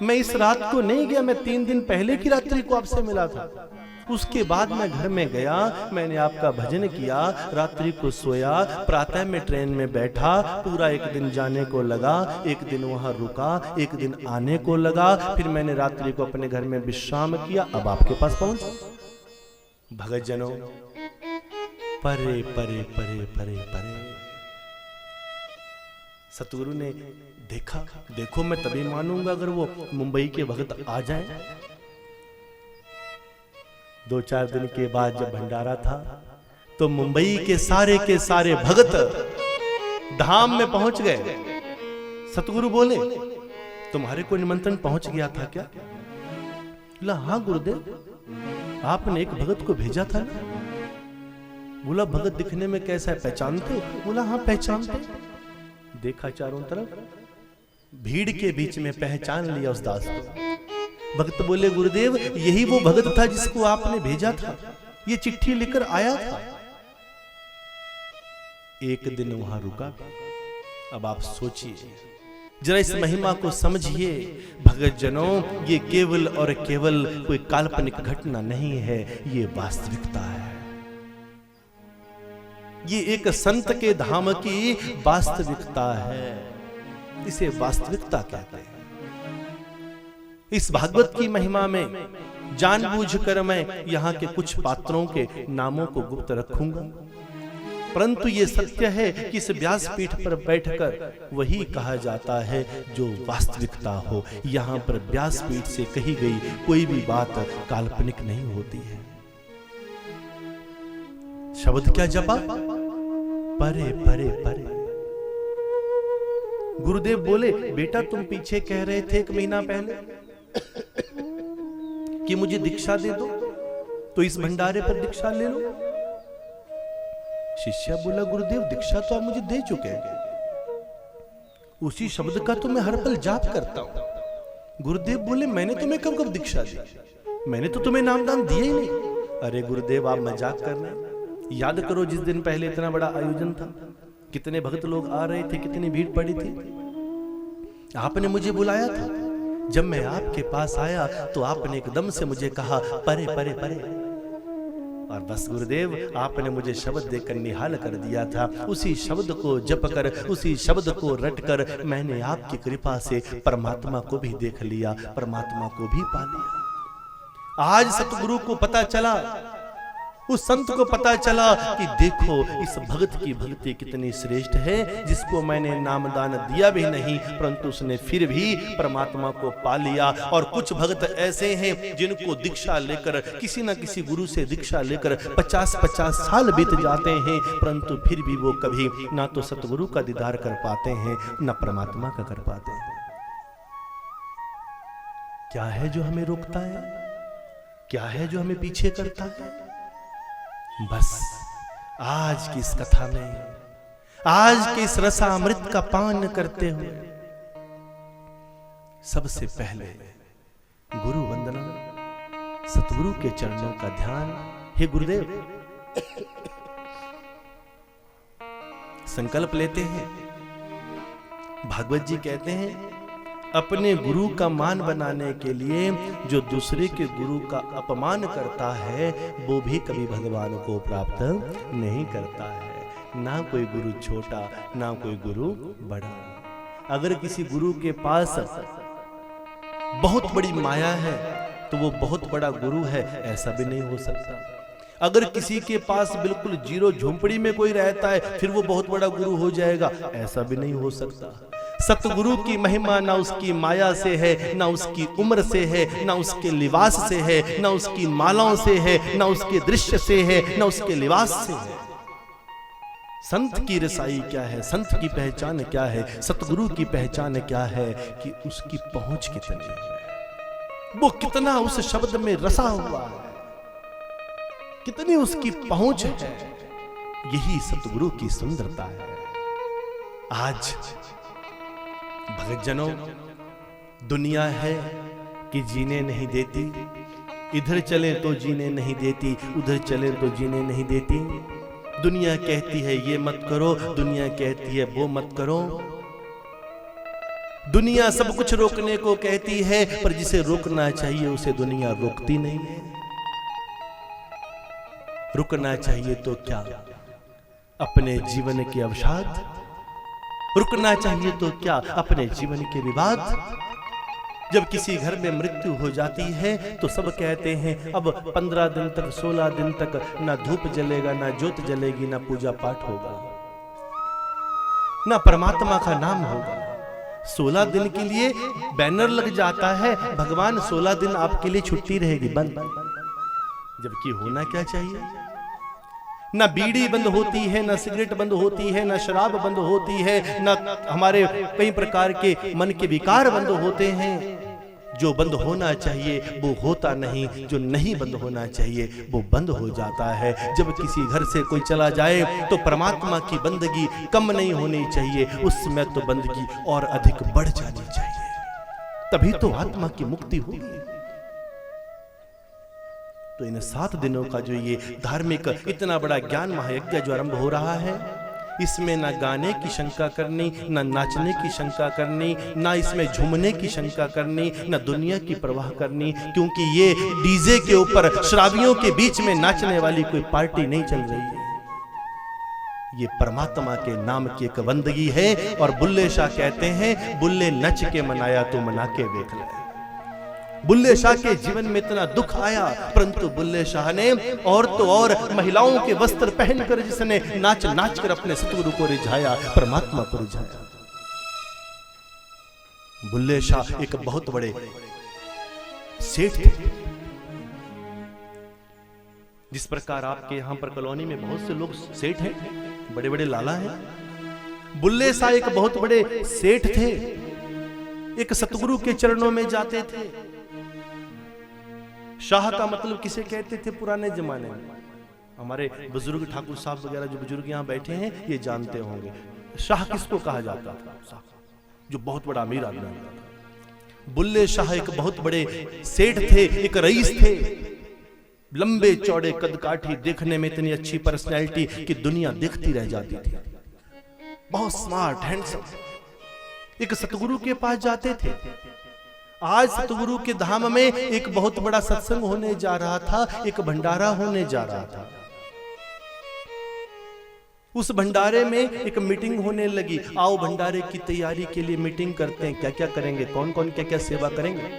मैं इस रात को नहीं गया, मैं 3 दिन पहले की रात्रि को आपसे मिला था। उसके बाद मैं घर में गया, मैंने आपका भजन किया, रात्रि को सोया, प्रातः में ट्रेन में बैठा, पूरा एक दिन जाने को लगा, एक दिन वहां रुका, एक दिन आने को लगा, फिर मैंने रात्रि को अपने घर में विश्राम किया, अब आपके पास पहुंचा। भगत जनों, परे परे परे परे परे सतगुरु ने देखा। देखो मैं तभी मानूंगा अगर वो मुंबई के भगत आ जाएं। 2-4 दिन के बाद जब भंडारा था तो मुंबई के सारे भगत धाम में पहुंच गए। सतगुरु बोले तुम्हारे को निमंत्रण पहुंच गया था क्या? बोला हाँ गुरुदेव, आपने एक भगत को भेजा था ना। बोला भगत दिखने में कैसा है, पहचानते? बोला हाँ पहचानते। देखा चारों तरफ, भीड़ के बीच में पहचान लिया उस दास को। भक्त बोले गुरुदेव यही वो भगत था जिसको आपने भेजा था, ये चिट्ठी लेकर आया था। एक दिन वहां रुका। अब आप सोचिए, जरा इस महिमा को समझिए। भगत जनों, ये केवल और केवल कोई काल्पनिक घटना नहीं है, ये वास्तविकता है। ये एक संत के धाम की वास्तविकता है, इसे वास्तविकता कहते हैं। इस भागवत की महिमा में जानबूझकर मैं यहाँ के कुछ पात्रों के नामों को गुप्त रखूंगा, परंतु ये सत्य है कि इस व्यासपीठ पर बैठकर वही कहा जाता है जो वास्तविकता हो। यहाँ पर व्यासपीठ से कही गई कोई भी बात काल्पनिक नहीं होती है। शब्द क्या जपा? परे परे परे। गुरुदेव बोले बेटा तुम पीछे कह रहे थे 1 महीना पहले कि मुझे दीक्षा दे दो, तो इस भंडारे पर दीक्षा ले लो। शिष्य बोला गुरुदेव दीक्षा तो आप मुझे दे चुके हैं, उसी शब्द का तो मैं हर पल जाप करता हूं। गुरुदेव बोले मैंने तुम्हें कब कब दीक्षा दी, मैंने तो तुम्हें नाम दान दिया ही नहीं। अरे गुरुदेव आप मजाक कर रहे हैं, याद करो जिस दिन पहले इतना बड़ा आयोजन था, कितने भक्त लोग आ रहे थे, कितनी भीड़ पड़ी थी। आपने मुझे बुलाया था, जब मैं आपके पास आया तो आपने एकदम से मुझे कहा परे परे परे, और बस गुरुदेव आपने मुझे शब्द देकर निहाल कर दिया था। उसी शब्द को जप कर, उसी शब्द को रट कर मैंने आपकी कृपा से परमात्मा को भी देख लिया, परमात्मा को भी पा लिया। आज सतगुरु को पता चला, उस संत को पता चला कि देखो इस भगत की भक्ति कितनी श्रेष्ठ है, जिसको मैंने नामदान दिया भी नहीं परंतु उसने फिर भी परमात्मा को पा लिया। और कुछ भगत ऐसे हैं जिनको दीक्षा लेकर, किसी ना किसी गुरु से दीक्षा लेकर 50-50 साल बीत जाते हैं, परंतु फिर भी वो कभी ना तो सतगुरु का दीदार कर पाते हैं, ना परमात्मा का कर पाते हैं। क्या है जो हमें रोकता है? क्या है जो हमें पीछे करता है? बस आज की इस कथा में, आज के इस रसामृत का पान करते हुए सबसे पहले गुरु वंदना, सतगुरु के चरणों का ध्यान। हे गुरुदेव, संकल्प लेते हैं। भागवत जी कहते हैं अपने गुरु का मान बनाने के लिए जो दूसरे के गुरु का अपमान करता है वो भी कभी भगवान को प्राप्त नहीं करता है। ना कोई गुरु छोटा, ना कोई गुरु बड़ा। अगर किसी गुरु के पास बहुत बड़ी माया है तो वो बहुत बड़ा गुरु है, ऐसा भी नहीं हो सकता। अगर किसी के पास बिल्कुल जीरो झोंपड़ी में कोई रहता है फिर वो बहुत बड़ा गुरु हो जाएगा, ऐसा भी नहीं हो सकता। सतगुरु की महिमा ना उसकी माया से है, ना उसकी उम्र से है, ना उसके लिबास से है, ना उसकी मालाओं से है, ना उसके दृश्य से है, ना उसके लिबास से है। संत की रसाई क्या है, संत की पहचान क्या है, सतगुरु की पहचान क्या है कि उसकी पहुंच कितनी है, वो कितना उस शब्द में रसा हुआ है, कितनी उसकी पहुंच है। यही सतगुरु की सुंदरता है। आज भक्तजनों, दुनिया है कि जीने नहीं देती, इधर चले तो जीने नहीं देती, उधर चले तो जीने नहीं देती। दुनिया कहती है ये मत करो, दुनिया कहती है वो मत करो। दुनिया सब कुछ रोकने को कहती है, पर जिसे रोकना चाहिए उसे दुनिया रोकती नहीं है। रुकना चाहिए तो क्या, अपने जीवन के अवसाद। रुकना चाहिए तो क्या, अपने जीवन के विवाद। जब किसी घर में मृत्यु हो जाती है तो सब कहते हैं अब 15 दिन तक 16 दिन तक ना धूप जलेगा, ना ज्योत जलेगी, ना पूजा पाठ होगा, ना परमात्मा का नाम होगा। 16 दिन के लिए बैनर लग जाता है, भगवान 16 दिन आपके लिए छुट्टी रहेगी बंद, जबकि होना क्या चाहिए। ना बीड़ी बंद होती है, ना सिगरेट बंद होती है, ना शराब बंद होती है, ना हमारे कई प्रकार के मन के विकार बंद होते हैं। जो बंद होना चाहिए वो होता नहीं, जो नहीं बंद होना चाहिए वो बंद हो जाता है। जब किसी घर से कोई चला जाए तो परमात्मा की बंदगी कम नहीं होनी चाहिए, उसमें तो बंदगी और अधिक बढ़ जानी चाहिए, तभी तो आत्मा की मुक्ति होगी। तो इन 7 दिनों का जो ये धार्मिक इतना बड़ा ज्ञान महायज्ञ जो आरंभ हो रहा है, इसमें ना गाने की शंका करनी, ना नाचने की शंका करनी, ना इसमें झूमने की शंका करनी, ना दुनिया की परवाह करनी, क्योंकि ये डीजे के ऊपर शराबियों के बीच में नाचने वाली कोई पार्टी नहीं चल रही है। ये परमात्मा के नाम की एक बंदगी है। और बुल्ले शाह कहते हैं, बुल्ले नच के मनाया तो मना के देख ले। बुल्ले शाह के जीवन में इतना दुख आया, परंतु बुल्ले शाह ने और तो और महिलाओं के वस्त्र पहनकर जिसने नाच नाच कर अपने सतगुरु को रिझाया, परमात्मा को रिझाया। बुल्ले शाह एक बहुत बड़े सेठ थे। जिस प्रकार आपके यहां पर कॉलोनी में बहुत से लोग सेठ हैं, बड़े बड़े लाला हैं, बुल्ले शाह एक बहुत बड़े सेठ थे। एक सतगुरु के चरणों में जाते थे। शाह का मतलब किसे कहते थे पुराने जमाने में? हमारे बुजुर्ग ठाकुर साहब वगैरह जो बुजुर्ग यहाँ बैठे हैं ये जानते होंगे। शाह किसको कहा जाता था? जो बहुत बड़ा अमीर आदमी था। बुल्ले शाह एक बहुत बड़े सेठ थे, एक रईस थे, लंबे चौड़े कदकाठी, देखने में इतनी अच्छी पर्सनैलिटी कि दुनिया देखती रह जाती थी। बहुत स्मार्ट, हैंडसम। एक सतगुरु के पास जाते थे। आज सतगुरु के धाम में एक बहुत बड़ा सत्संग होने जा रहा था, एक भंडारा होने जा रहा था। उस भंडारे में एक मीटिंग होने लगी। आओ भंडारे की तैयारी के लिए मीटिंग करते हैं, क्या क्या करेंगे, कौन कौन क्या क्या सेवा करेंगे।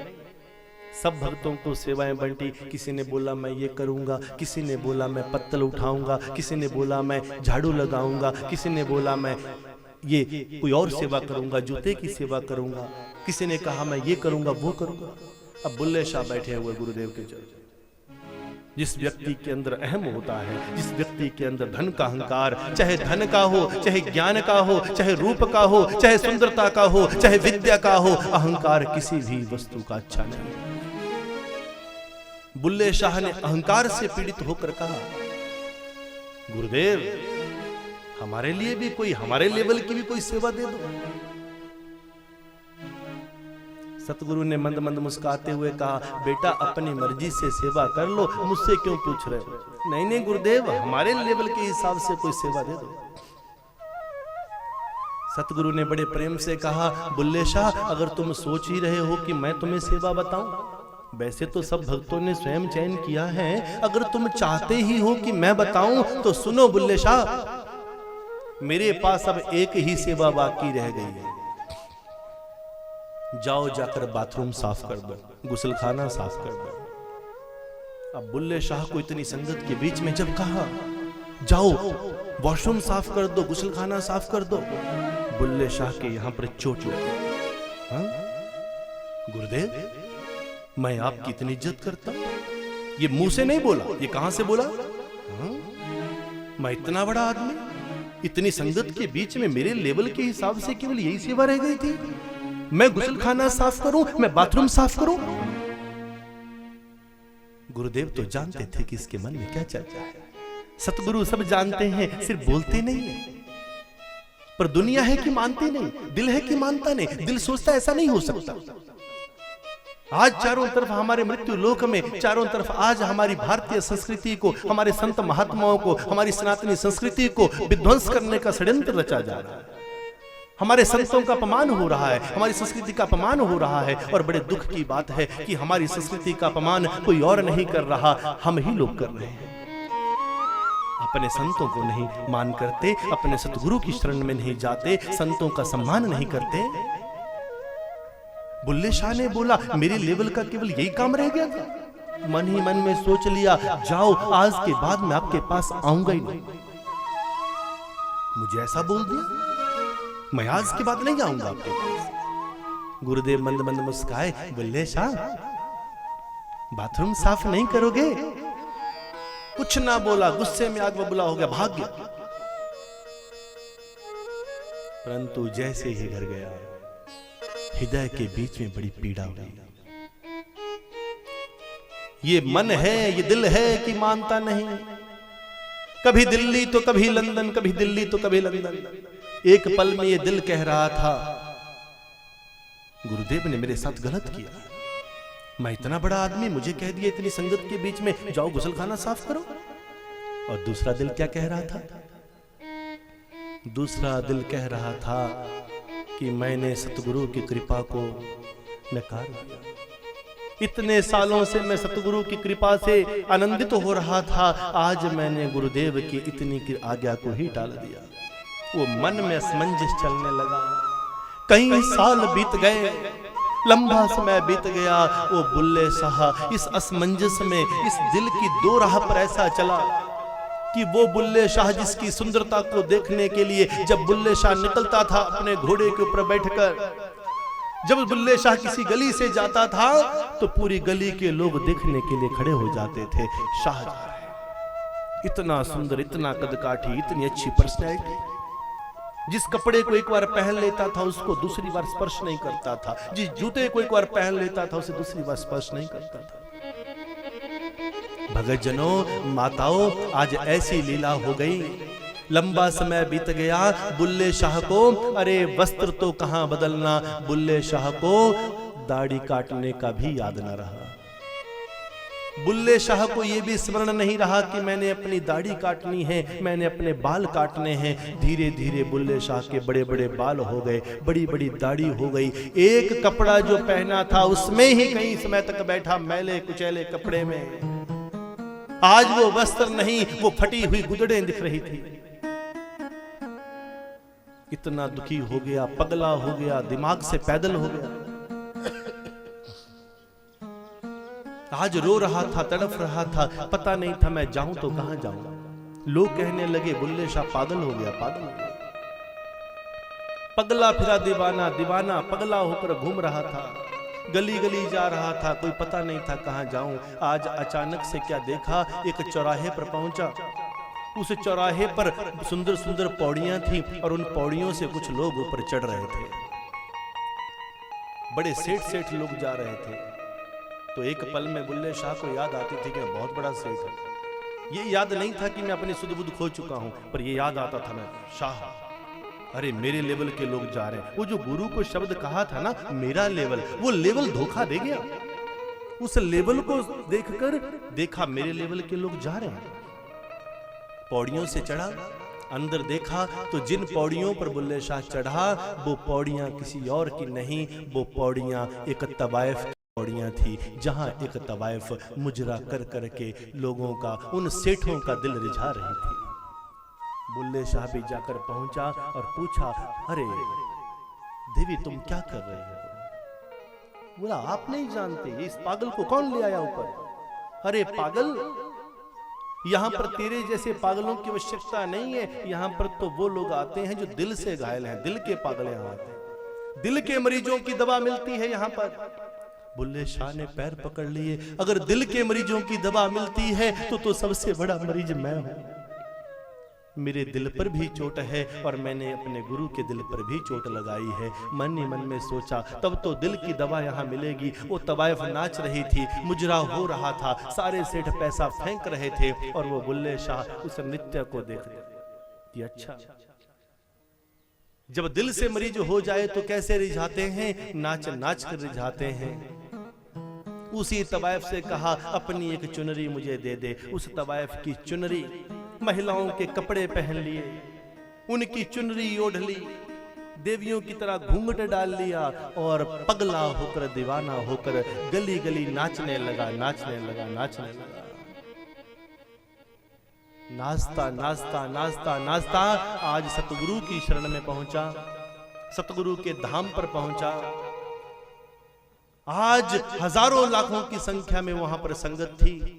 सब भक्तों को सेवाएं बंटी। किसी ने बोला मैं ये करूंगा, किसी ने बोला मैं पत्तल उठाऊंगा, किसी ने बोला मैं झाड़ू लगाऊंगा, किसी ने बोला मैं ये कोई और सेवा करूंगा, जूते की सेवा करूंगा, किसी ने कहा मैं ये करूंगा वो करूंगा। अब बुल्ले शाह बैठे हुए गुरुदेव के चरण। जिस व्यक्ति के अंदर अहम होता है, जिस व्यक्ति के अंदर धन का अहंकार, चाहे धन का हो, चाहे ज्ञान का हो, चाहे रूप का हो, चाहे सुंदरता का हो, चाहे विद्या का हो, अहंकार किसी भी वस्तु का अच्छा नहीं। बुल्ले शाह ने अहंकार से पीड़ित होकर कहा, गुरुदेव हमारे लिए भी कोई, हमारे लेवल की भी कोई सेवा दे दो। सतगुरु ने मंद मंद मुस्कुराते हुए कहा, बेटा अपनी मर्जी से सेवा कर लो, मुझसे क्यों पूछ रहे हो? नहीं नहीं गुरुदेव, हमारे लेवल के हिसाब से कोई सेवा दे दो। सतगुरु ने बड़े प्रेम से कहा, बुल्ले शाह, अगर तुम सोच ही रहे हो कि मैं तुम्हें सेवा बताऊं, वैसे तो सब भक्तों ने स्वयं चयन किया है, अगर तुम चाहते ही हो कि मैं बताऊं तो सुनो बुल्ले शाह, मेरे पास अब एक ही सेवा बाकी रह गई है। जाओ जाकर बाथरूम साफ कर दो, गुसलखाना साफ कर दो। अब बुल्ले शाह को इतनी संगत के बीच में जब कहा जाओ वॉशरूम साफ कर दो, गुसलखाना साफ कर दो, बुल्ले शाह के यहां पर चोट लगी। हाँ? गुरुदेव, मैं आपकी इतनी इज्जत करता हूं, ये मुंह से नहीं बोला, ये कहां से बोला? हाँ? मैं इतना बड़ा आदमी, इतनी संगत के बीच में मेरे लेवल के हिसाब से केवल यही सेवा रह गई थी, मैं गुसलखाना साफ करूं, मैं बाथरूम साफ करूं। गुरुदेव तो जानते थे कि इसके मन में क्या चलता है। सतगुरु सब जानते हैं, सिर्फ बोलते नहीं है। पर दुनिया है कि मानती नहीं, दिल है कि मानता नहीं। दिल सोचता ऐसा नहीं हो सकता। आज चारों तरफ हमारे मृत्यु लोक में, चारों तरफ आज हमारी भारतीय संस्कृति को, हमारे संत महात्माओं को, हमारी सनातनी संस्कृति को विध्वंस करने का षड्यंत्र रचा जा रहा है। हमारे संतों का अपमान हो रहा है, हमारी संस्कृति का अपमान हो रहा है। और बड़े दुख की बात है कि हमारी संस्कृति का अपमान कोई और नहीं कर रहा, हम ही लोग कर रहे हैं। अपने संतों को नहीं मान करते, अपने सतगुरु की शरण में नहीं जाते, संतों का सम्मान नहीं करते। बुल्ले शाह ने बोला, मेरे लेवल का केवल यही काम रह गया था। मन ही मन में सोच लिया, जाओ आज के बाद मैं आपके पास आऊंगा ही नहीं। मुझे ऐसा बोल दिया, मैं आज के बाद नहीं आऊंगा आपके पास। गुरुदेव मंद मंद मुस्काए, बुल्ले शाह, बाथरूम साफ नहीं करोगे? कुछ ना बोला, गुस्से में आग बबूला हो गया, भाग गया। परंतु जैसे ही घर गया, हृदय के बीच में बड़ी पीड़ा हुई। ये मन है, ये दिल है कि मानता नहीं। कभी दिल्ली तो कभी लंदन, कभी दिल्ली तो कभी लंदन। एक पल में ये दिल कह रहा था, गुरुदेव ने मेरे साथ गलत किया। मैं इतना बड़ा आदमी, मुझे कह दिया इतनी संगत के बीच में, जाओ गुसलखाना साफ करो। और दूसरा दिल क्या कह रहा था? दूसरा दिल कह रहा था कि मैंने सतगुरु की कृपा को नकार दिया। इतने सालों से मैं सतगुरु की कृपा से आनंदित हो रहा था, आज मैंने गुरुदेव की इतनी आज्ञा को ही टाल दिया। वो मन में असमंजस चलने लगा। कई साल बीत गए, लंबा समय बीत गया। वो बुल्ले शाह इस असमंजस में, इस दिल की दो राह पर ऐसा चला कि वो बुल्ले शाह जिसकी सुंदरता को देखने के लिए जब बुल्ले शाह निकलता था अपने घोड़े के ऊपर बैठकर, जब बुल्ले शाह किसी गली से जाता था तो पूरी गली के लोग देखने के लिए खड़े हो जाते थे। शाह जा रहे हैं, इतना सुंदर, इतना कदकाठी, इतनी अच्छी पर्सनैलिटी। जिस कपड़े को एक बार पहन लेता था उसको दूसरी बार स्पर्श नहीं करता था। जिस जूते को एक बार पहन लेता था उसे दूसरी बार स्पर्श नहीं करता था। भगत जनों, माताओं, आज ऐसी लीला हो गई। लंबा समय बीत गया। बुल्ले शाह को अरे वस्त्र तो कहां बदलना, बुल्ले शाह को दाढ़ी काटने का भी याद न रहा। बुल्ले शाह को यह भी स्मरण नहीं रहा कि मैंने अपनी दाढ़ी काटनी है, मैंने अपने बाल काटने हैं। धीरे धीरे बुल्ले शाह के बड़े बड़े बाल हो गए, बड़ी बड़ी दाढ़ी हो गई। एक कपड़ा जो पहना था उसमें ही कई समय तक बैठा, मैले कुचैले कपड़े में। आज वो वस्त्र नहीं, वो फटी हुई गुदड़ें दिख रही थी। इतना दुखी हो गया, पगला हो गया, दिमाग से पैदल हो गया। आज रो रहा था, तड़फ रहा था, पता नहीं था मैं जाऊं तो कहां जाऊं। लोग कहने लगे बुल्ले शाह पागल हो गया, पागल हो गया। पगला फिरा दीवाना, दीवाना पगला होकर घूम रहा था, गली गली जा रहा था, कोई पता नहीं था कहां जाऊं। आज अचानक से क्या देखा, एक चौराहे पर पहुंचा। उस चौराहे पर सुंदर सुंदर पौड़ियां थी और उन पौड़ियों से कुछ लोग ऊपर चढ़ रहे थे। बड़े सेठ सेठ लोग जा रहे थे। तो एक पल में बुल्ले शाह को याद आती थी कि मैं बहुत बड़ा सेठ हूं। ये याद नहीं था कि मैं अपनी सुध बुध खो चुका हूं, पर ये याद आता था मैं शाह, अरे मेरे लेवल के लोग जा रहे हैं। वो जो गुरु को शब्द कहा था ना, मेरा लेवल, वो लेवल धोखा दे गया। उस लेवल को देखकर देखा मेरे लेवल के लोग जा रहे हैं। पौड़ियों से चढ़ा, अंदर देखा तो जिन पौड़ियों पर बुल्ले शाह चढ़ा वो पौड़ियां किसी और की नहीं, वो पौड़ियां एक तवाइफ की पौड़ियां थी, जहां एक तवाइफ मुजरा कर कर के लोगों का, उन सेठों का दिल रिझा रही थी। बुल्ले शाह भी जाकर पहुंचा और पूछा, अरे देवी तुम क्या कर रहे हो? बोला, आप नहीं जानते इस पागल को कौन ले आया ऊपर? अरे पागल, यहां पर तेरे जैसे पागलों की आवश्यकता नहीं है, यहां पर तो वो लोग आते हैं जो दिल से घायल हैं, दिल के पागल यहां आते हैं, दिल के मरीजों की दवा मिलती है यहां पर। बुल्ले शाह ने पैर पकड़ लिए, अगर दिल के मरीजों की दवा मिलती है तो सबसे बड़ा मरीज मैं हूं। मेरे दिल पर भी चोट है और मैंने अपने गुरु के दिल पर भी चोट लगाई है। मन ही मन में सोचा, तब तो दिल की दवा यहाँ मिलेगी। वो तवाइफ नाच रही थी, मुजरा हो रहा था, सारे सेठ पैसा फेंक रहे थे और वो बुल्ले शाह उस नृत्य को देख रहे। अच्छा, जब दिल से मरीज हो जाए तो कैसे रिझाते हैं? नाच नाच कर रिझाते हैं। उसी तवाइफ से कहा, अपनी एक चुनरी मुझे दे दे। उस तवाइफ की चुनरी, महिलाओं के कपड़े पहन लिए, उनकी चुनरी ओढ़ ली, देवियों की तरह घूंघट डाल लिया और पगला होकर, दीवाना होकर गली गली नाचने लगा, नाचने लगा, नाचने लगा। नाचता नाचता नाचता नाचता आज सतगुरु की शरण में पहुंचा, सतगुरु के धाम पर पहुंचा। आज हजारों लाखों की संख्या में वहां पर संगत थी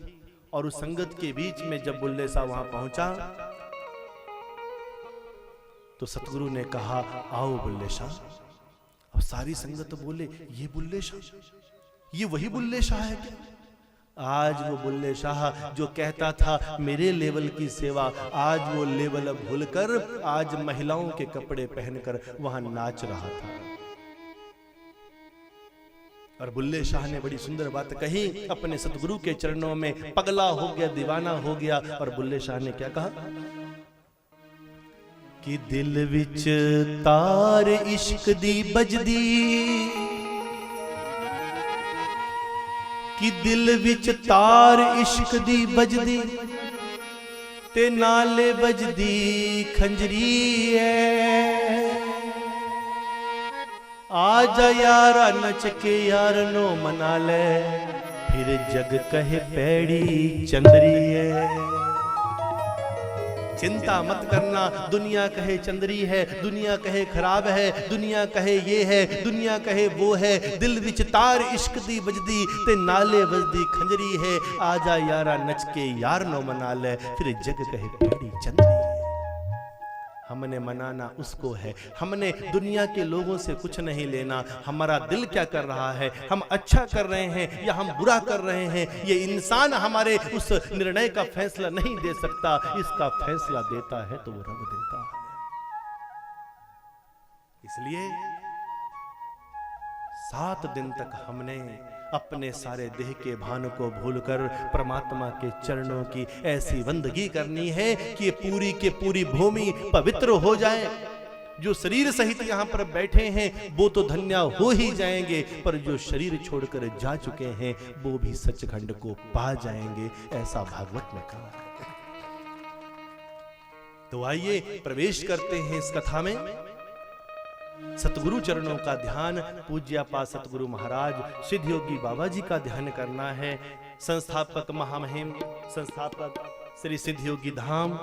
और उस संगत के बीच में जब बुल्ले शाह वहां पहुंचा तो सतगुरु ने कहा, आओ बुल्ले शाह। अब सारी संगत बोले, ये बुल्ले शाह, ये वही बुल्ले शाह है क्या? आज वो बुल्ले शाह जो कहता था मेरे लेवल की सेवा, आज वो लेवल भूलकर आज महिलाओं के कपड़े पहनकर वहां नाच रहा था। और बुल्ले शाह ने बड़ी सुंदर बात कही, अपने सतगुरु के चरणों में पगला हो गया, दीवाना हो गया। और बुल्ले शाह ने क्या कहा कि दिल विच तार इश्क दी बजदी, कि दिल विच तार इश्क दी बजदी ते नाले बजदी खंजरी है। आजा यारा नच के यार नो मना ले, फिर जग कहे पैड़ी चंदरी है। चिंता मत करना, दुनिया कहे चंदरी है, दुनिया कहे खराब है, दुनिया कहे ये है, दुनिया कहे वो है, दिल विच तार इश्क दी बजदी ते नाले बजदी खंजरी है। आजा यारा नच के यार नो मना ले, फिर जग कहे पैड़ी चंदरी है। हमने मनाना उसको है, हमने दुनिया के लोगों से कुछ नहीं लेना। हमारा दिल क्या कर रहा है, हम अच्छा कर रहे हैं या हम बुरा कर रहे हैं, ये इंसान हमारे उस निर्णय का फैसला नहीं दे सकता। इसका फैसला देता है तो वो रब देता है। इसलिए 7 दिन तक हमने अपने सारे देह के भान को भूलकर परमात्मा के चरणों की ऐसी बंदगी करनी है कि पूरी के पूरी भूमि पवित्र हो जाए। जो शरीर सहित यहाँ पर बैठे हैं वो तो धन्य हो ही जाएंगे, पर जो शरीर छोड़कर जा चुके हैं वो भी सचखंड को पा जाएंगे, ऐसा भागवत में कहा है। तो आइए प्रवेश करते हैं इस कथा में। सतगुरु चरणों का ध्यान, पूज्यपाद सतगुरु महाराज सिद्ध योगी बाबा जी का ध्यान करना है। संस्थापक महामहिम संस्थापक श्री सिद्ध योगी धाम,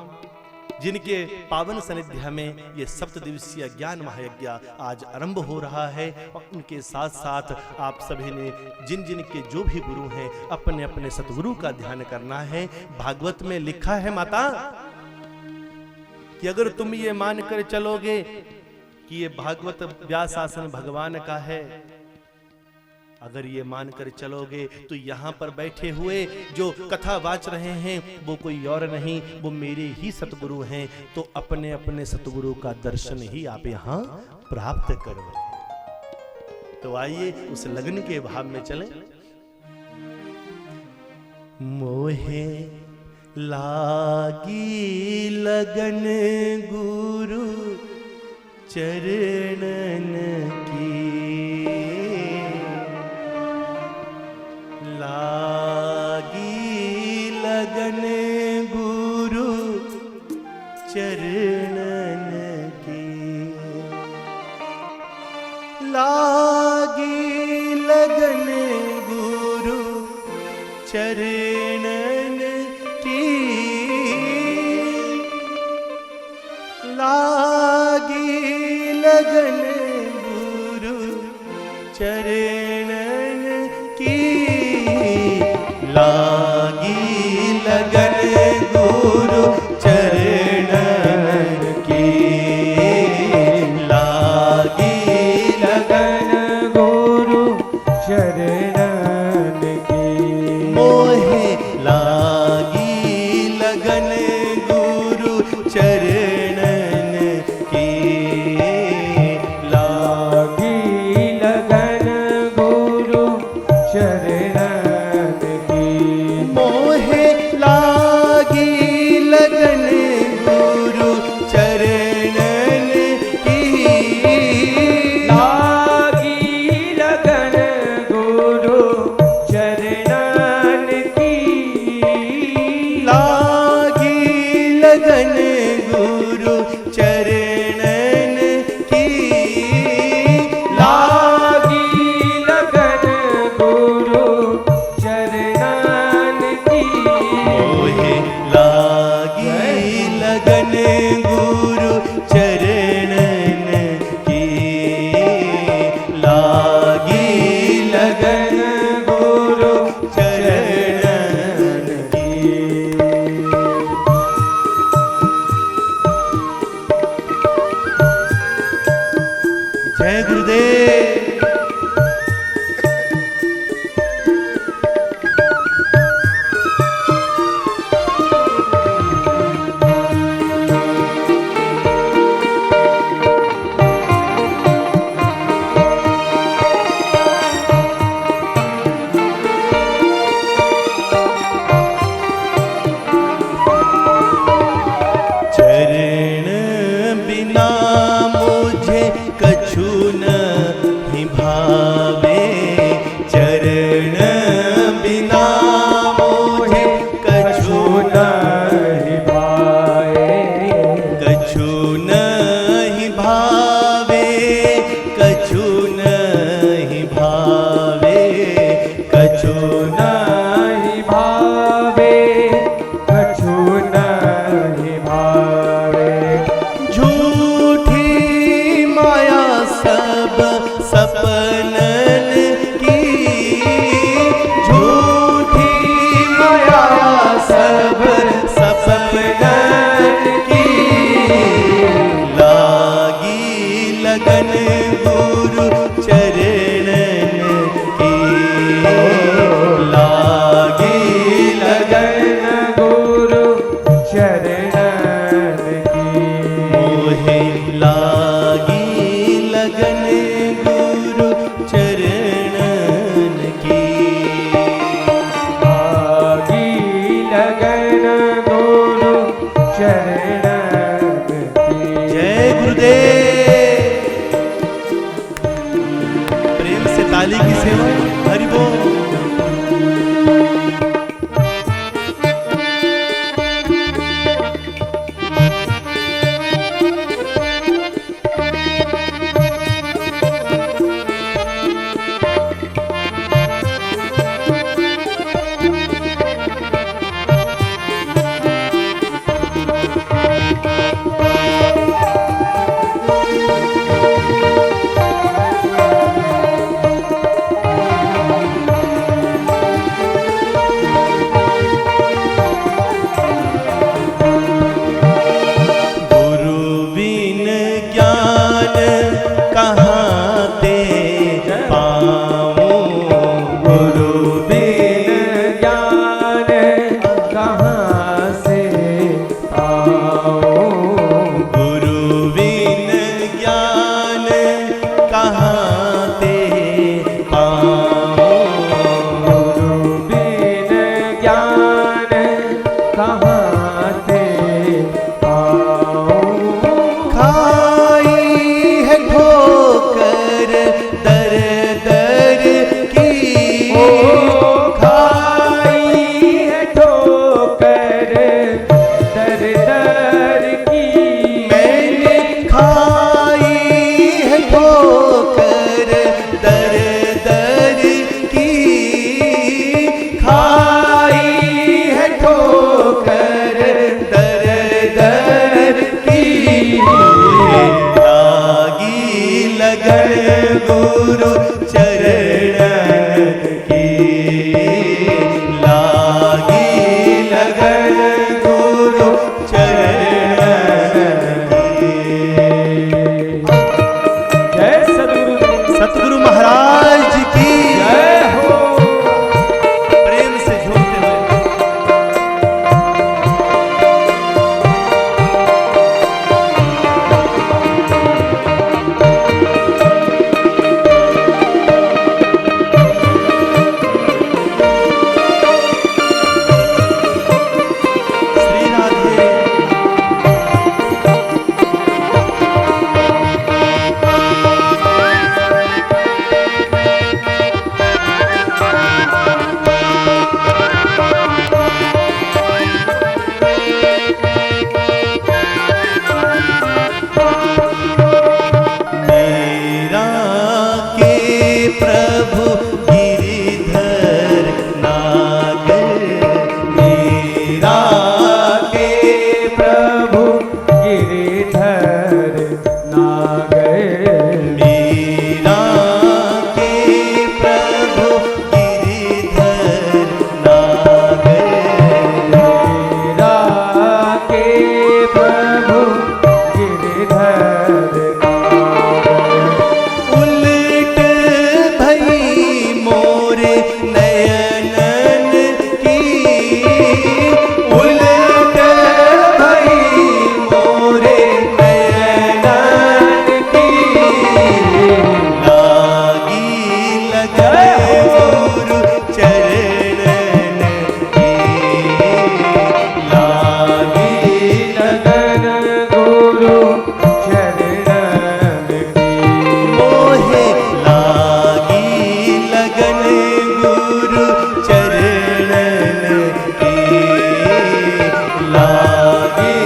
जिनके पावन सानिध्य में ये 7 दिवसीय ज्ञान महायज्ञ आज आरंभ हो रहा है। और उनके साथ साथ आप सभी ने जिन जिन के जो भी गुरु हैं अपने अपने सतगुरु का ध्यान करना है। भागवत में लिखा है माता कि अगर तुम ये मानकर चलोगे कि ये भागवत व्यास आसन भगवान का है, अगर ये मानकर चलोगे तो यहाँ पर बैठे हुए जो कथा वाच रहे हैं वो कोई और नहीं, वो मेरे ही सतगुरु हैं। तो अपने अपने सतगुरु का दर्शन ही आप यहाँ प्राप्त करो। तो आइए उस लगन के भाव में चलें। मोहे लागी लगन गुरु चरणन की, लागी लगन गुरु चरण लागी लगन गुरु चरणन की, लागी लगन गुरु चरणन की, लागी लगन गुरु चरणन की, लागी लगन गुरु चरणन की, मोहे लागी लगन गुरु चरणन की, लागी लगन गुरु चरणन की, मोहे लागी लगन गुरु चरणन की, लागी लगन गुरु चरणन की, लागी लगन गुरु चरणन की, लागी लगन गुरु चरणन की, मोहे लागी लगन गुरु चरणन की, लागी लगन गुरु चरणन की। जय गुरुदेव। चरण बिना मुझे कछु नहीं भावे, चरण बिना मुझे कछु नहीं भाए, कछु नहीं भावे, कछु नहीं भावे, कछु नहीं भावे, कछु नहीं भावे, झूठी माया सब सपनन की, झूठी माया सब सपनन की, लागी लगन गुरु चरणन की, लागी लगन गुरु चरणन की, मोहे लागी लगन गुरु चरणन की, लागी लगन गुरु चरणन की। जय गुरुदेव। प्रेम से ताली की सेवा। हरि बोल। ठोकर गुरु चरणन की लागी लगन गुरु चरणन की। जय सद्गुरु सतगुरु महाराज जी की जय हो। प्रेम से झूमते हुए श्री राधे। मेरा के प्रभु गिरिधर नागर, मेरा के प्रभु गिरिधर नागर। मेरा के प्रभु गिरिधर नागर। मेरा के प्रभु गिरिधर नागर। उलट भई मोरे नयनन की, उलट भई मोरे नयनन की। लागी लगन गुरु चरणन की, लागी लगन गुरु चरणन की। मोहे लागी लगन गुरु चरणन की, लागी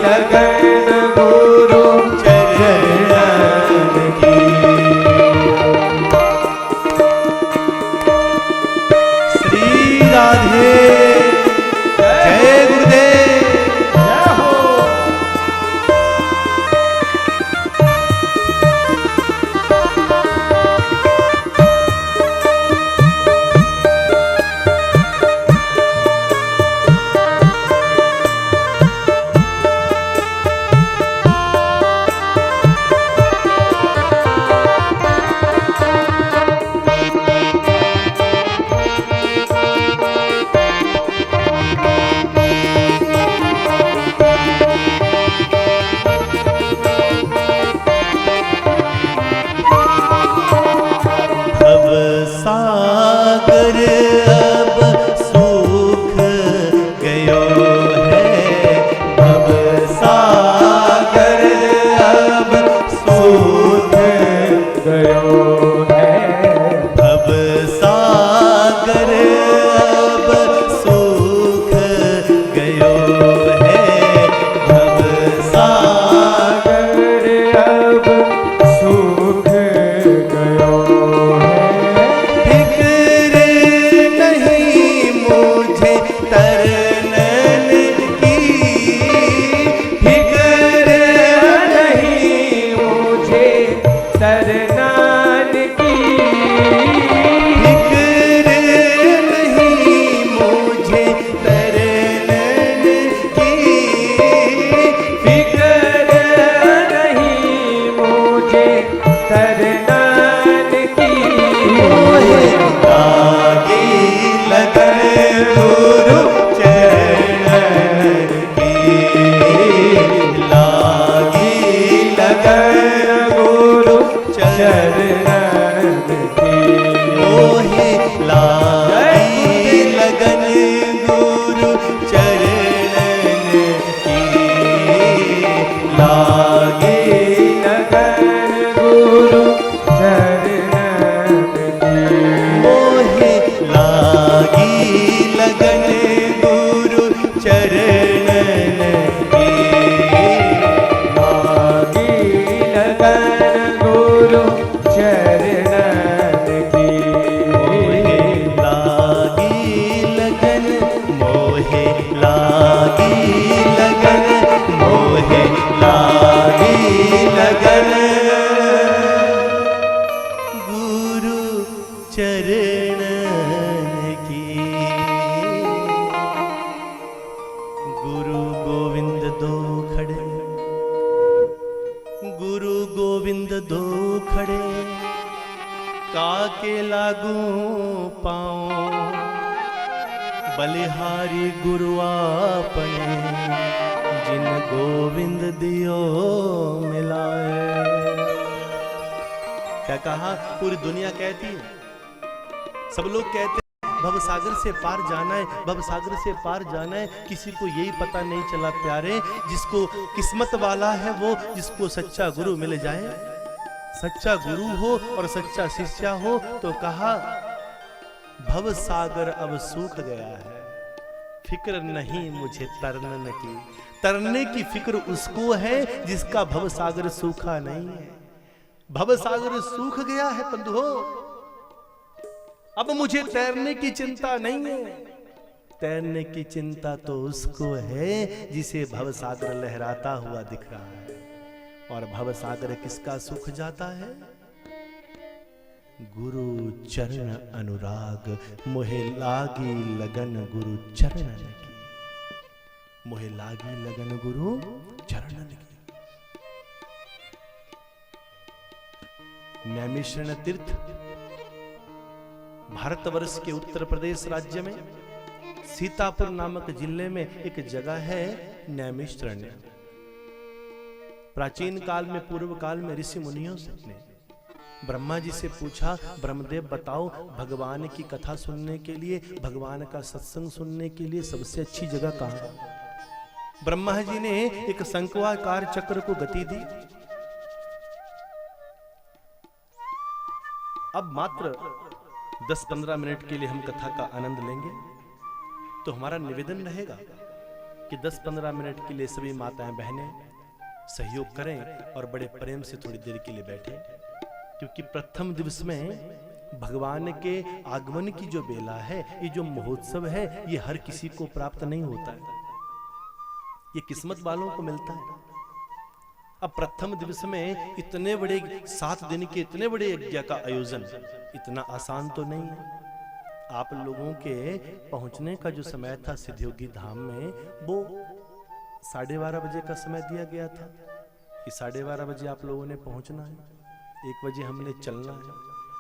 लगन गुरु चरणन की। श्री राधे। जय गुरुदेव। जय हो। भव सागर अब सूख गयो है, भव सागर अब सूख गयो है। भव सागर अब सूख गयो है, भव सागर अब सूख गयो है। फिक्र नहीं मुझे तरनन की, फिक्र नहीं मुझे तरनान की। फिक्र नहीं मुझे तरनन की। फिक्र नहीं मुझे तरनान की। मोहे लागी लगन गुरु चरणन की, लागी लगन गुरु चरणन की। मोहे लागी लगन गुरु चरणन की, लागी लगन गुरु चरणन की। मोहे लागी लगन गुरु चरणन की। लागी लगन गुरु चरणन चरणन की। गुरु गोविंद दो खड़े, गुरु गोविंद दो खड़े, काके लागू पाओ, बलिहारी गुरु आपने, जिन गोविंद दियो मिलाए। क्या कहा? पूरी दुनिया कहती है, सब लोग कहते हैं भव सागर से पार जाना है, भव सागर से पार जाना है। किसी को यही पता नहीं चला प्यारे, जिसको किस्मत वाला है वो, जिसको सच्चा गुरु मिल जाए, सच्चा गुरु हो और सच्चा शिष्य हो। तो कहा भव सागर अब सूख गया है, फिक्र नहीं मुझे तरने की। तरने की फिक्र उसको है जिसका भव सागर सूखा नहीं है। भव सागर सूख गया है बंधुओ, अब मुझे तैरने की चिंता नहीं है। तैरने की चिंता तो उसको है जिसे भव सागर लहराता हुआ दिख रहा है। और भव सागर किसका सूख जाता है? गुरु चरण अनुराग, मोहे लागी लगन गुरु चरणन की। मोहे लागी लगन गुरु चरणन की। नैमिषारण्य तीर्थ भारतवर्ष के उत्तर प्रदेश राज्य में सीतापुर नामक जिले में एक जगह है नैमिषारण्य। प्राचीन काल में, पूर्व काल में ऋषि मुनियों ने ब्रह्मा जी से पूछा, ब्रह्मदेव बताओ भगवान की कथा सुनने के लिए, भगवान का सत्संग सुनने के लिए सबसे अच्छी जगह कहां है? ब्रह्मा जी ने एक शंक्वाकार चक्र को गति दी। अब मात्र 10-15 मिनट के लिए हम कथा का आनंद लेंगे। तो हमारा निवेदन रहेगा कि 10-15 मिनट के लिए सभी माताएं बहनें सहयोग करें और बड़े प्रेम से थोड़ी देर के लिए बैठें, क्योंकि प्रथम दिवस में भगवान के आगमन की जो बेला है, ये जो महोत्सव है, ये हर किसी को प्राप्त नहीं होता है, ये किस्मत वालों को मिलता है। अब प्रथम दिवस में इतने बड़े 7 दिन के इतने बड़े यज्ञ का आयोजन इतना आसान तो नहीं है। आप लोगों के पहुंचने का जो समय था सिद्धयोगी धाम में, वो 12:30 बजे का समय दिया गया था कि 12:30 बजे आप लोगों ने पहुंचना है, 1 बजे हमने चलना है,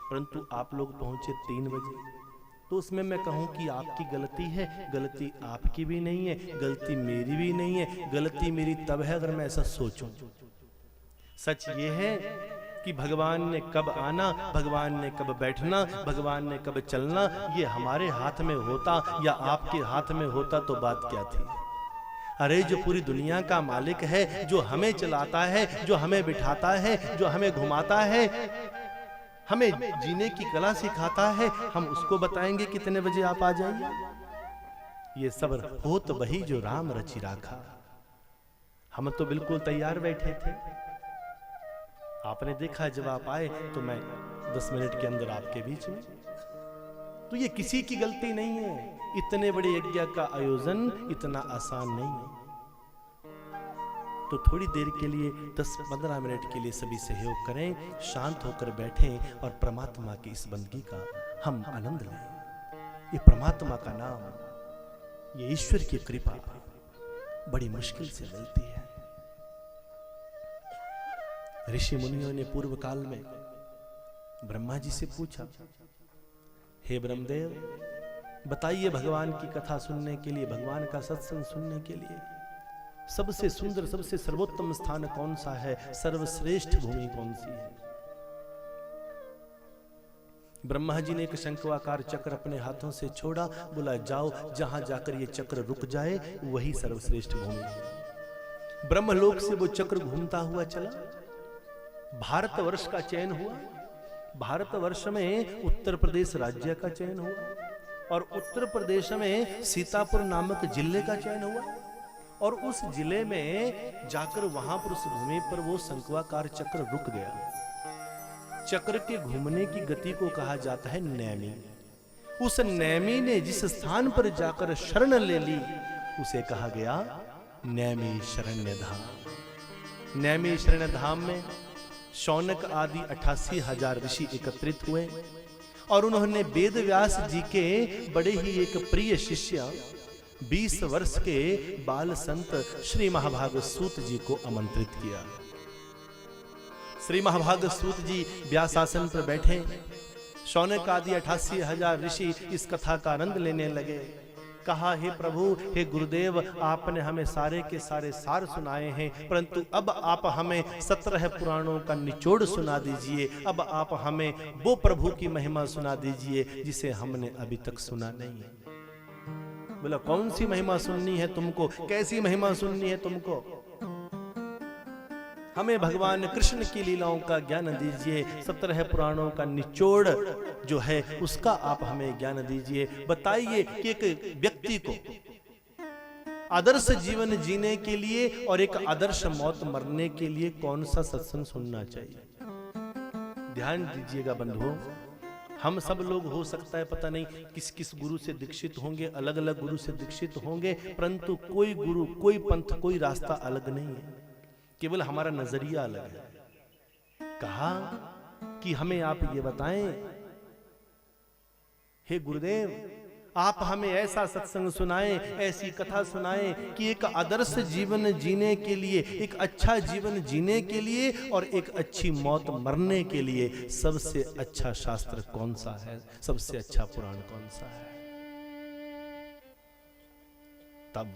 परंतु आप लोग पहुंचे 3 बजे। तो उसमें मैं कहूं कि आपकी गलती है? गलती आपकी भी नहीं है, गलती मेरी भी नहीं है। गलती मेरी तब है अगर मैं ऐसा सोचूं। सच ये है कि भगवान ने कब आना, भगवान ने कब बैठना, भगवान ने कब चलना, ये हमारे हाथ में होता या आपके हाथ में होता तो बात क्या थी। अरे जो पूरी दुनिया का मालिक है, जो हमें चलाता है, जो हमें बिठाता है, जो हमें घुमाता है, हमें जीने की कला सिखाता है, हम उसको बताएंगे कितने बजे आप आ जाइए? ये सब हो तो वही जो राम रचि राखा। हम तो बिल्कुल तैयार बैठे थे। आपने देखा जब आप आए तो मैं 10 मिनट के अंदर आपके बीच में। तो ये किसी की गलती नहीं है। इतने बड़े यज्ञ का आयोजन इतना आसान नहीं है। तो थोड़ी देर के लिए 10-15 मिनट के लिए सभी सहयोग करें, शांत होकर बैठें और परमात्मा की इस बंदगी का हम आनंद लें। ये परमात्मा का नाम, ये ईश्वर की कृपा बड़ी मुश्किल से मिलती है। ऋषि मुनियों ने पूर्व काल में ब्रह्मा जी से पूछा, हे ब्रह्मदेव बताइए भगवान की कथा सुनने के लिए, भगवान का सत्संग सुनने के लिए सबसे सुंदर, सबसे सर्वोत्तम स्थान कौन सा है, सर्वश्रेष्ठ भूमि कौन सी है? ब्रह्मा जी ने एक शंक्वाकार चक्र अपने हाथों से छोड़ा, बोला जाओ, जहां जाकर ये चक्र रुक जाए वही सर्वश्रेष्ठ भूमि है। ब्रह्मलोक से वो चक्र घूमता हुआ चला, भारतवर्ष का चयन हुआ। भारतवर्ष में उत्तर प्रदेश राज्य का चयन हुआ और उत्तर प्रदेश में सीतापुर नामक जिले का चयन हुआ। और उस जिले में जाकर वहां पर उस भूमि पर वो शंक्वाकार चक्र रुक गया। चक्र के घूमने की गति को कहा जाता है नैमी। उस नैमी ने जिस स्थान पर जाकर शरण ले ली उसे कहा गया नैमिषारण्य धाम। नैमिषारण्य धाम में शौनक आदि 88,000 ऋषि एकत्रित हुए और उन्होंने वेद व्यास जी के बड़े ही एक प्रिय शिष्य 20 वर्ष के बाल संत श्री महाभाग सूत जी को आमंत्रित किया। श्री महाभाग सूत जी व्यासासन पर बैठे, शौनक आदि 88,000 ऋषि इस कथा का आनंद लेने लगे। कहा, हे प्रभु, हे गुरुदेव, आपने हमें सारे के सारे सार सुनाए हैं, परंतु अब आप हमें 17 पुराणों का निचोड़ सुना दीजिए। अब आप हमें वो प्रभु की महिमा सुना दीजिए जिसे हमने अभी तक सुना नहीं है। बोला, कौन सी महिमा सुननी है तुमको? कैसी महिमा सुननी है तुमको? हमें भगवान कृष्ण की लीलाओं का ज्ञान दीजिए। 17 पुराणों का निचोड़ जो है उसका आप हमें ज्ञान दीजिए। बताइए कि एक व्यक्ति को आदर्श जीवन जीने के लिए और एक आदर्श मौत मरने के लिए कौन सा सत्संग सुनना चाहिए? ध्यान दीजिएगा बंधुओं, हम सब लोग हो सकता है पता नहीं किस किस गुरु से दीक्षित होंगे, अलग अलग गुरु से दीक्षित होंगे, परंतु कोई गुरु, कोई पंथ, कोई रास्ता अलग नहीं है, केवल हमारा नजरिया अलग है। कहा कि हमें आप ये बताएं, हे गुरुदेव, आप हमें ऐसा सत्संग सुनाएं, ऐसी कथा सुनाएं कि एक आदर्श जीवन जीने के लिए, एक अच्छा जीवन जीने के लिए और एक अच्छी मौत मरने के लिए सबसे अच्छा शास्त्र कौन सा है, सबसे अच्छा पुराण कौन सा है? तब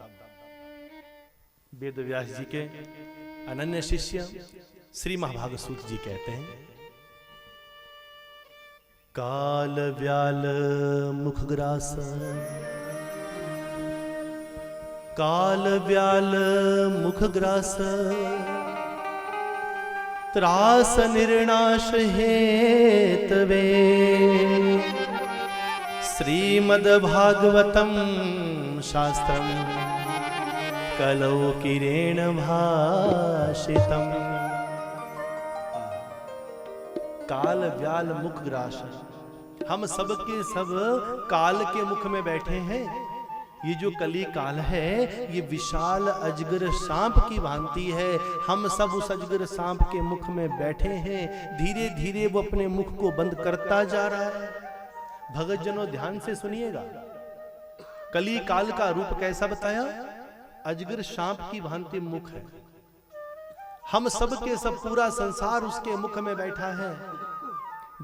वेद व्यास जी के अनन्य शिष्य श्री महाभाग सूत जी कहते हैं, काल व्याल मुखग्रास, काल व्याल मुखग्रास, त्रास निर्नाश हेतवे, श्रीमद्भागवतम शास्त्रम कलौ किरेण भाषितम। काल व्याल मुख ग्रास, हम सब के सब काल के मुख में बैठे हैं। ये जो कली काल है ये विशाल अजगर सांप की भांति है। हम सब उस अजगर सांप के मुख में बैठे हैं। धीरे धीरे वो अपने मुख को बंद करता जा रहा है। भगत जनों ध्यान से सुनिएगा, कली काल का रूप कैसा बताया? अजगर सांप की भांति मुख है। हम सब के सब पूरा संसार उसके मुख में बैठा है।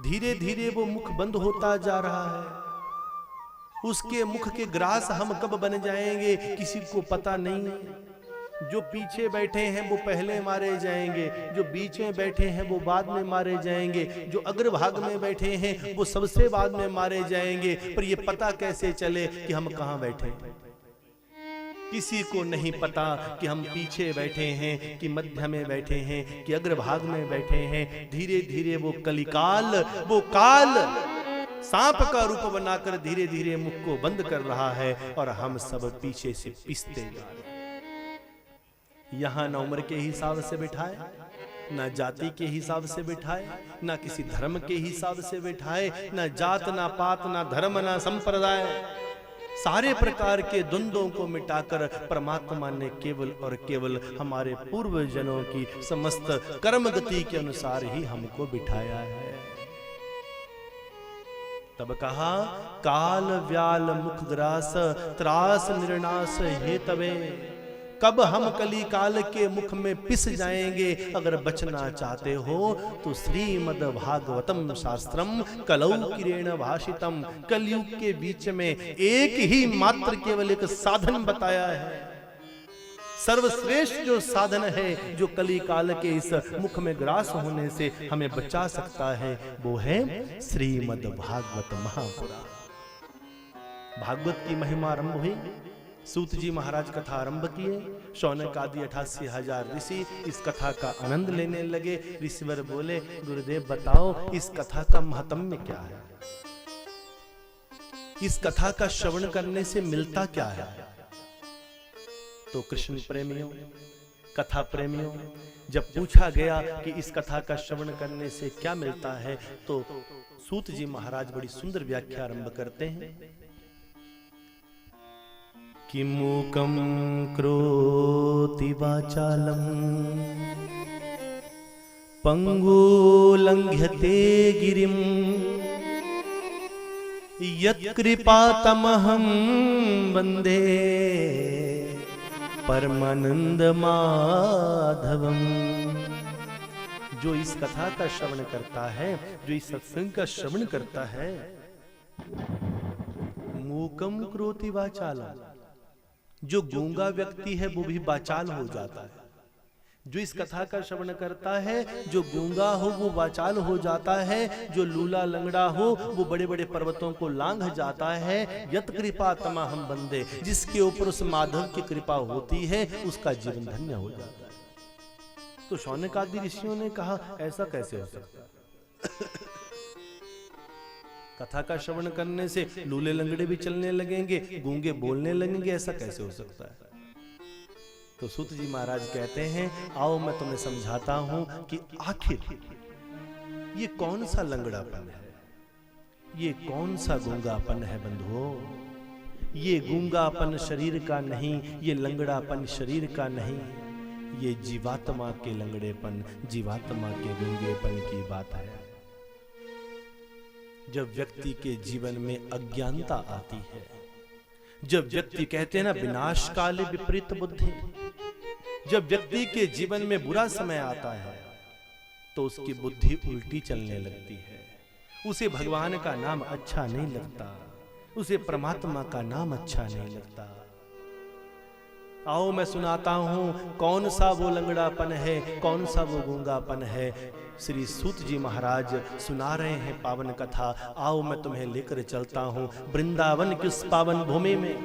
धीरे धीरे वो मुख बंद होता जा रहा है। उसके मुख के ग्रास हम कब बन जाएंगे किसी को पता नहीं। जो पीछे बैठे हैं वो पहले मारे जाएंगे, जो बीच में बैठे हैं वो बाद में मारे जाएंगे, जो अग्रभाग में बैठे हैं वो सबसे बाद में मारे जाएंगे। पर ये पता कैसे चले कि हम कहां बैठे? किसी को नहीं पता कि हम पीछे बैठे हैं कि मध्य में बैठे हैं कि अग्रभाग में बैठे हैं। धीरे धीरे वो कलिकाल, वो काल सांप का रूप बनाकर धीरे धीरे मुख को बंद कर रहा है और हम सब पीछे से पिसते जा रहे हैं। यहां न उम्र के हिसाब से बिठाए, न जाति के हिसाब से बिठाए, न किसी धर्म के हिसाब से बिठाए, न जात, न पात, न धर्म, न संप्रदाय, सारे प्रकार के द्वंद्वों को मिटाकर परमात्मा ने केवल और केवल हमारे पूर्व जनों की समस्त कर्म गति के अनुसार ही हमको बिठाया है। तब कहा, काल व्याल मुख ग्रास, त्रास निर्नाश हेतवे। कब हम कली काल के मुख में पिस जाएंगे? अगर बचना चाहते हो तो श्रीमद् भागवतम शास्त्रम कलौ किरेण भाषितम। कलयुग के बीच में एक ही मात्र केवल एक साधन बताया है। सर्वश्रेष्ठ जो साधन है जो कली काल के इस मुख में ग्रास होने से हमें बचा सकता है, वो है श्रीमद् भागवत महापुराण। भागवत की महिमा आरंभ हुई। सूत जी महाराज कथा आरंभ किए। शौनक आदि 88,000 ऋषि इस कथा का आनंद लेने लगे। ऋषिवर बोले, गुरुदेव बताओ इस कथा का महत्म्य क्या है? इस कथा का श्रवण करने से मिलता क्या है? तो कृष्ण प्रेमियों, कथा प्रेमियों, जब पूछा गया कि इस कथा का श्रवण करने से क्या मिलता है, तो सूत जी महाराज बड़ी सुंदर व्याख्या आरंभ करते हैं कि मूकं करोति वाचालं पंगु लंघ्यते गिरिं यत्कृपा तमहं वंदे परमानंद माधवम। जो इस कथा का श्रवण करता है, जो इस सत्संग का श्रवण करता है, मूकम करोति वाचालम, जो गूंगा व्यक्ति है वो भी वाचाल हो जाता है। जो इस कथा का श्रवण करता है, जो गूंगा हो वो वाचाल हो जाता है, जो लूला लंगड़ा हो वो बड़े बड़े पर्वतों को लांघ जाता है। यत कृपा तमहं वंदे, जिसके ऊपर उस माधव की कृपा होती है उसका जीवन धन्य हो जाता है। तो शौनक आदि ऋषियों ने कहा ऐसा कैसे हो सकता है? कथा का श्रवण करने से लूले लंगड़े भी चलने लगेंगे, गूंगे बोलने लगेंगे, ऐसा कैसे हो सकता है? तो सूत जी महाराज कहते हैं आओ मैं तुम्हें समझाता हूं कि आखिर ये कौन सा लंगड़ापन है, ये कौन सा गूंगापन है बंधुओं। ये गूंगापन शरीर का नहीं, ये लंगड़ापन शरीर का नहीं, ये जीवात्मा के लंगड़ेपन, जीवात्मा के गूंगेपन की बात है। जब व्यक्ति के जीवन में अज्ञानता आती है, जब व्यक्ति कहते हैं ना विनाश काले विपरीत बुद्धि, जब व्यक्ति के जीवन में बुरा समय आता है तो उसकी बुद्धि उल्टी चलने लगती है, उसे भगवान का नाम अच्छा नहीं लगता, उसे परमात्मा का नाम अच्छा नहीं लगता। आओ मैं सुनाता हूं कौन सा वो लंगड़ापन है, कौन सा वो गूंगापन है। श्री सूत जी महाराज सुना रहे हैं पावन कथा। आओ मैं तुम्हें लेकर चलता हूं वृंदावन की उस पावन भूमि में।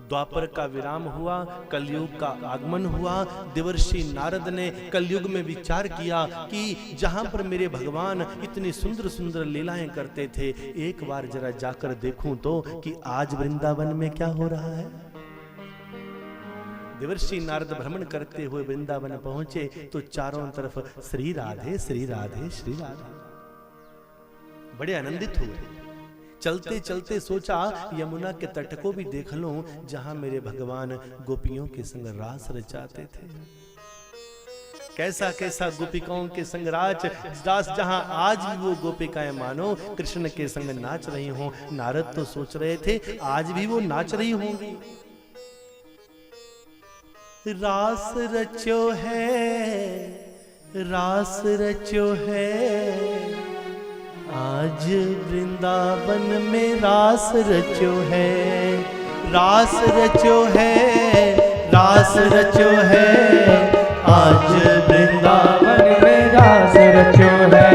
द्वापर का विराम हुआ, कलयुग का आगमन हुआ। देवर्षि नारद ने कलयुग में विचार किया कि जहां पर मेरे भगवान इतनी सुंदर सुंदर लीलाएं करते थे, एक बार जरा जाकर देखूं तो कि आज वृंदावन में क्या हो रहा है। देवर्षि नारद भ्रमण करते हुए वृंदावन पहुंचे तो चारों तरफ श्री राधे श्री राधे श्री राधे। बड़े आनंदित हुए। चलते चलते सोचा यमुना के तट को भी देख लूं जहां मेरे भगवान गोपियों के संग रास रचाते थे। कैसा कैसा गोपिकाओं के संग रास, जहां आज भी वो गोपिकाएं मानो कृष्ण के संग नाच रही हों। नारद तो सोच रहे थे आज भी वो नाच रही होंगी। रास रचो है, रास रचो है, आज वृंदावन में रास रचो है। रास रचो है, रास रचो है, आज वृंदावन में रास रचो है।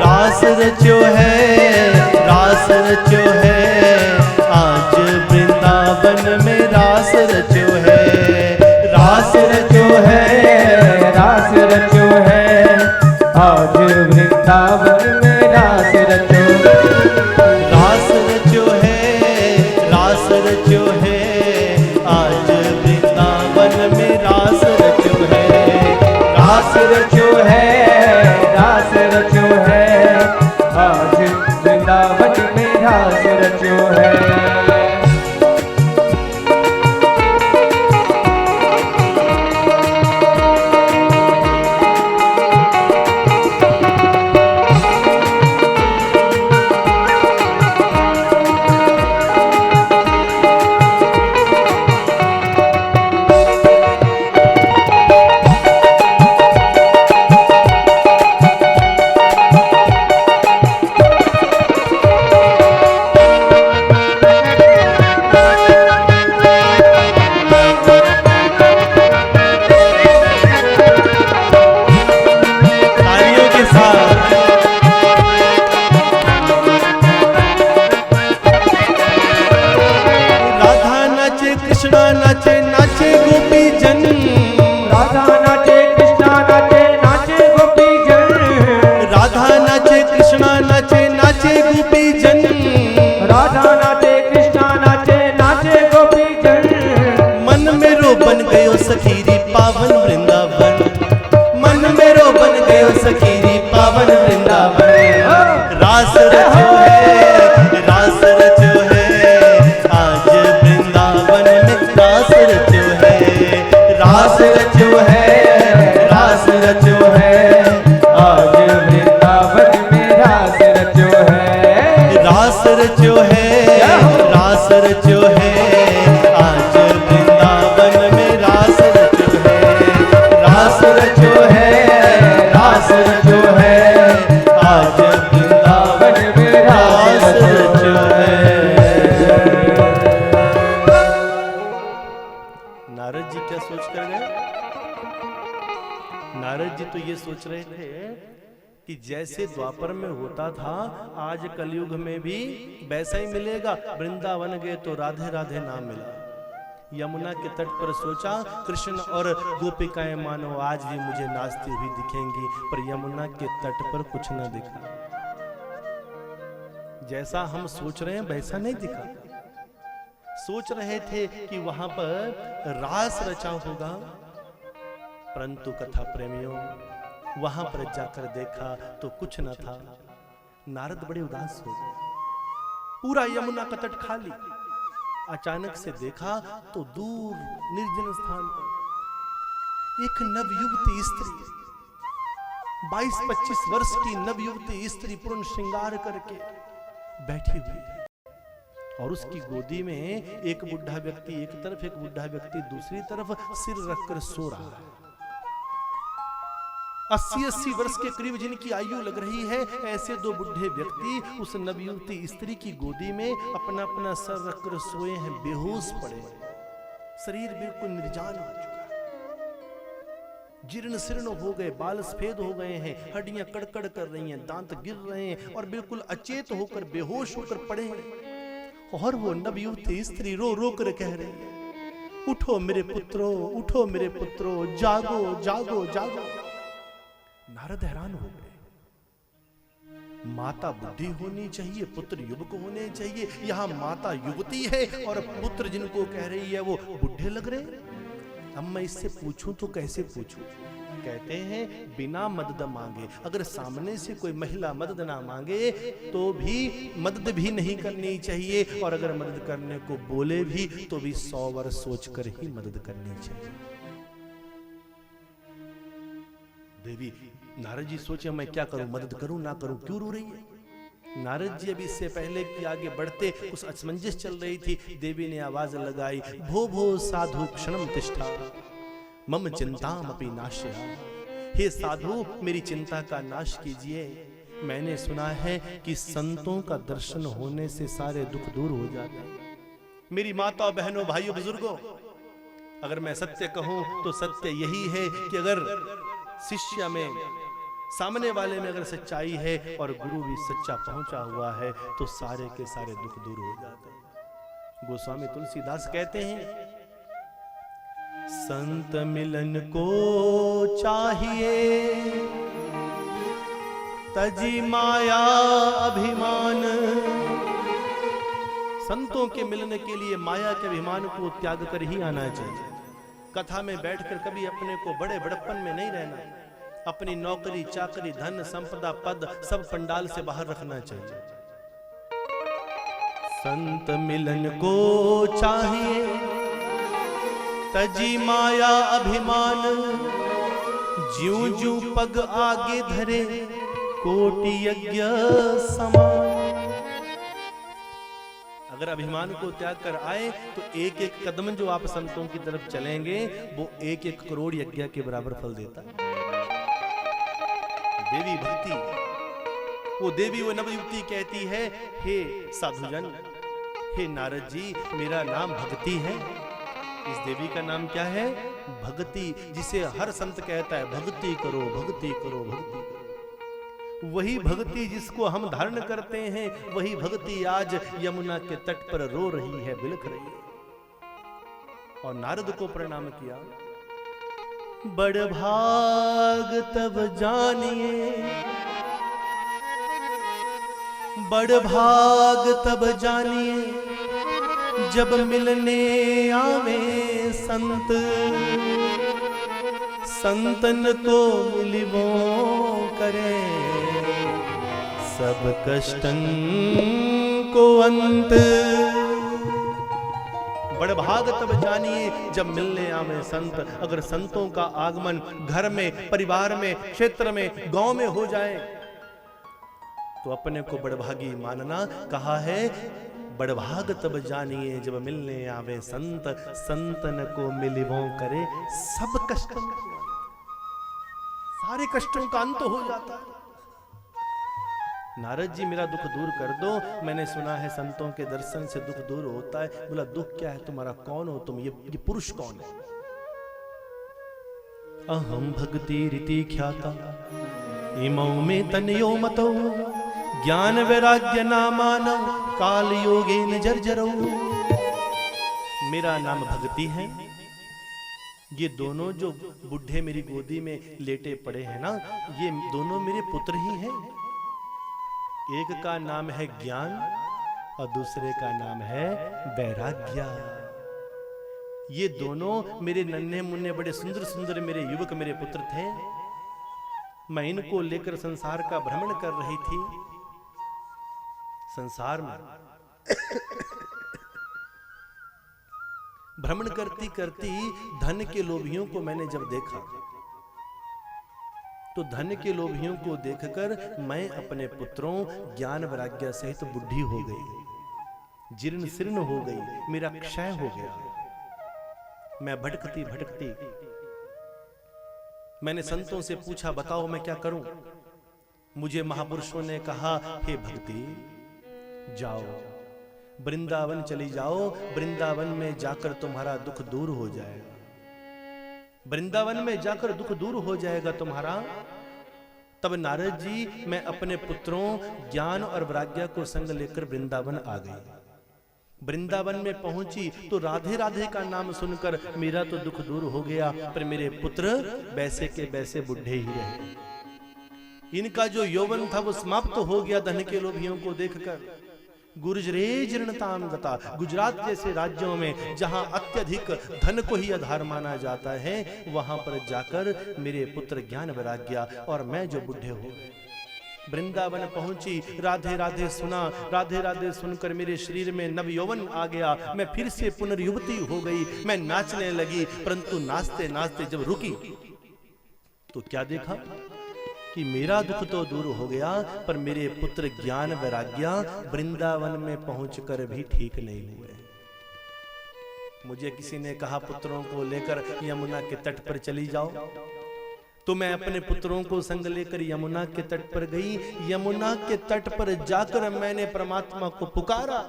रास रचो है, रास रचो है, आज वृंदावन में रास रचो है। रास रचो है, रास रचो है, आज वृंदावन में रास रचो। रास रचो है, रास रचो है, आज वृंदावन में रास रचो है। रास रचो है, रास रचो है, आज वृंदावन में रास रचो है। रचो है, रास रचो है, आज वृंदावन में रास रचो है, रास रचो है, रास रचो है, आज वृंदावन में रास रचो है। नारद जी क्या सोच कर गए? नारद जी तो ये सोच रहे थे कि जैसे द्वापर में होता था आज कलयुग में भी वैसा ही मिलेगा। वृंदावन गए तो राधे राधे नाम मिला। यमुना के तट पर सोचा कृष्ण और गोपिकाएं मानो आज भी मुझे नाचती हुई दिखेंगी, पर यमुना के तट पर कुछ न दिखा। जैसा हम सोच रहे हैं वैसा नहीं दिखा। सोच रहे थे कि वहां पर रास रचा होगा, परंतु कथा प्रेमियों वहां पर जाकर देखा तो कुछ न था। नारद बड़े उदास हो गए। पूरा यमुना का तट खाली। अचानक से देखा तो दूर निर्जन स्थान पर एक नवयुवती स्त्री, 22-25 वर्ष की नवयुवती स्त्री पूर्ण श्रृंगार करके बैठी हुई है और उसकी गोदी में एक बुढ़ा व्यक्ति एक तरफ, एक बुढ़ा व्यक्ति दूसरी तरफ सिर रखकर सो रहा है। 80-80 वर्ष के करीब जिनकी आयु लग रही है, ऐसे दो बुढ़े व्यक्ति उस नवयुवती स्त्री की गोदी में अपना अपना सर रखकर सोए हैं, बेहोश पड़े हैं। शरीर बिल्कुल निर्जान हो चुका है, जीर्ण शीर्ण हो गए, बाल सफेद हो गए हैं, हड्डियां कड़कड़ कर रही हैं, दांत गिर रहे हैं और बिल्कुल अचेत होकर बेहोश होकर पड़े हैं। और वो नवयुवती स्त्री रो रो कर कह रही है, उठो मेरे पुत्रो, उठो मेरे पुत्रो, जागो जागो जागो। नारद हैरान हो गए। माता बुद्धि होनी चाहिए, पुत्र युवक होने चाहिए, यहां माता युवती है और पुत्र जिनको कह रही है वो बुढ़े लग रहे। अब मैं इससे पूछूं तो कैसे पूछूं? कहते हैं बिना मदद मांगे, अगर सामने से कोई महिला मदद ना मांगे तो भी मदद भी नहीं करनी चाहिए, और अगर मदद करने को बोले भी तो भी 100 वर्ष सोचकर ही मदद करनी चाहिए। देवी नारद जी सोचे मैं क्या करूं, मदद करूं ना करूं, क्यों रो रही है? नारद जी अभी इससे पहले कि आगे बढ़ते कुछ असमंजस चल रही थी। देवी ने आवाज लगाई, भो भो साधु क्षणम तिष्ठा मम चिंतामपि नाशया। हे साधु मेरी चिंता का नाश कीजिए। मैंने सुना है कि संतों का दर्शन होने से सारे दुख दूर हो जाते हैं। मेरी माता बहनों भाइयों बुजुर्गों, अगर मैं सत्य कहूं तो सत्य यही है कि अगर शिष्य में, सामने वाले में अगर सच्चाई है और गुरु भी सच्चा पहुंचा हुआ है तो सारे के सारे दुख दूर हो जाते हैं। गोस्वामी तुलसीदास कहते हैं, संत मिलन को चाहिए तजी माया अभिमान। संतों के मिलने के लिए माया के अभिमान को त्याग कर ही आना चाहिए। कथा में बैठकर कभी अपने को बड़े बड़प्पन में नहीं रहना। अपनी नौकरी चाकरी धन संपदा पद सब पंडाल से बाहर रखना चाहिए। संत मिलन को चाहिए तजी माया अभिमान। ज्यों ज्यों पग आगे धरे कोटि यज्ञ समान। अगर अभिमान को त्याग कर आए तो एक एक कदम जो आप संतों की तरफ चलेंगे वो 1-1 करोड़ यज्ञ के बराबर फल देता है। देवी भक्ति, वो देवी वो नवयुवती कहती है, हे साधुजन, हे नारद जी, मेरा नाम भक्ति है। इस देवी का नाम क्या है? भक्ति, जिसे हर संत कहता है भक्ति करो भक्ति करो भक्ति करो। वही भक्ति जिसको हम धारण करते हैं, वही भक्ति आज यमुना के तट पर रो रही है, बिलख रही है। और नारद को प्रणाम किया। बड़ भाग तब जानिए, बड़ भाग तब जानिए, जब मिलने आवे संत। संतन को मिलिबो करे, सब कष्टन को अंत। बड़ भाग तब जानिए जब मिलने आवे संत। अगर संतों का आगमन घर में, परिवार में, क्षेत्र में, गांव में हो जाए तो अपने को बड़भागी मानना। कहा है बड़भाग तब जानिए जब मिलने आवे संत, संतन को मिलिवों करे सब कष्ट। सारे कष्टों का अंत हो जाता है। नारद जी मेरा दुख दूर कर दो, मैंने सुना है संतों के दर्शन से दुख दूर होता है। बोला दुख क्या है तुम्हारा, कौन हो तुम, ये पुरुष कौन है? अहम भक्ति रीति ख्याता इमौ में तनयो मतो, ज्ञान वैराग्य नामानौ काल योगेन जर्जरौ। मेरा नाम भक्ति है। ये दोनों जो बुढ़े मेरी गोदी में लेटे पड़े हैं ना, ये दोनों मेरे पुत्र ही हैं। एक का नाम है ज्ञान और दूसरे का नाम है वैराग्य। ये दोनों मेरे नन्हे मुन्ने बड़े सुंदर सुंदर मेरे युवक मेरे पुत्र थे। मैं इनको लेकर संसार का भ्रमण कर रही थी। संसार में भ्रमण करती करती धन के लोभियों को मैंने जब देखा, तो धन के लोभियों को देखकर मैं अपने पुत्रों ज्ञान वैराग्य सहित बुद्धि हो गई, जीर्ण शीर्ण हो गई, मेरा क्षय हो गया। मैं भटकती भटकती मैंने संतों से पूछा बताओ मैं क्या करूं? मुझे महापुरुषों ने कहा हे भक्ति जाओ वृंदावन चली जाओ, वृंदावन में जाकर तुम्हारा दुख दूर हो जाएगा। वृंदावन में जाकर दुख दूर हो जाएगा तुम्हारा। तब नारद जी मैं अपने पुत्रों ज्ञान और वैराग्य को संग लेकर वृंदावन आ गई। वृंदावन में पहुंची तो राधे राधे का नाम सुनकर मेरा तो दुख दूर हो गया, पर मेरे पुत्र वैसे के वैसे बुढ़े ही रहे। इनका जो यौवन था वो समाप्त हो गया धन के लोभियों को देखकर। गुर्जरे जीर्णताम गता, गुजरात जैसे राज्यों में जहां अत्यधिक धन को ही आधार माना जाता है, वहां पर जाकर मेरे पुत्र ज्ञान वैराग्य और मैं जो बुढ़े हो गए। वृंदावन पहुंची, राधे राधे सुना, राधे राधे सुनकर मेरे शरीर में नव यौवन आ गया। मैं फिर से पुनर्युवती हो गई। मैं नाचने लगी, परंतु नाचते नाचते जब रुकी तो क्या देखा कि मेरा दुख तो दूर हो गया, पर मेरे पुत्र ज्ञान वैराग्य वृंदावन में पहुंचकर भी ठीक नहीं हुए। मुझे किसी ने कहा पुत्रों को लेकर यमुना के तट पर चली जाओ, तो मैं अपने पुत्रों को संग लेकर यमुना के तट पर गई। यमुना के तट पर जाकर मैंने परमात्मा को पुकारा,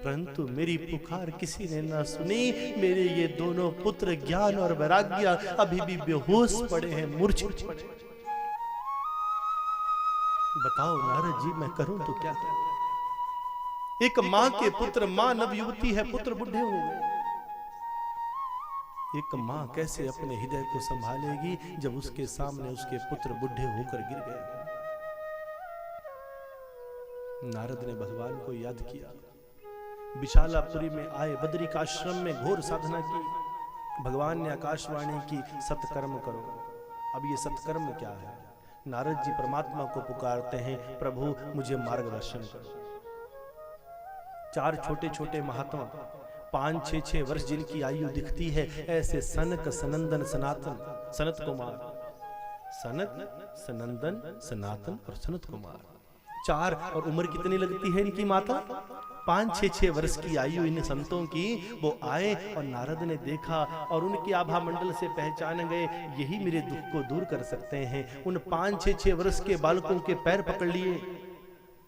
परंतु मेरी पुकार किसी ने ना सुनी। मेरे ये दोनों पुत्र ज्ञान और वैराग्य अभी भी बेहोश पड़े हैं, मूर्छित पड़े। बताओ नारद जी मैं करूं तो क्या करूं? एक मां के पुत्र, मां नवयुवती है, पुत्र बुढ़े हो गए। एक मां कैसे अपने हृदय को संभालेगी जब उसके सामने उसके पुत्र बुढ़े होकर गिर गए? नारद ने भगवान को याद किया, विशालापुरी में आए, बद्रिकाश्रम में घोर साधना की। भगवान ने आकाशवाणी की सत्कर्म करो। अब ये सत्कर्म क्या है? नारद जी परमात्मा को पुकारते हैं, प्रभु मुझे मार्गदर्शन करो। चार छोटे छोटे महात्मा 5-6 वर्ष जिनकी आयु दिखती है, ऐसे सनक सनंदन सनातन सनत कुमार, सनक सनंदन सनातन और सनत कुमार, चार। और उम्र कितनी लगती है इनकी माता? 5-6 वर्ष की आयु इन संतों की। वो आए और नारद ने देखा और उनके आभा मंडल से पहचान गए, यही मेरे दुख को दूर कर सकते हैं। उन 5-6 वर्ष के बालकों के पैर पकड़ लिए।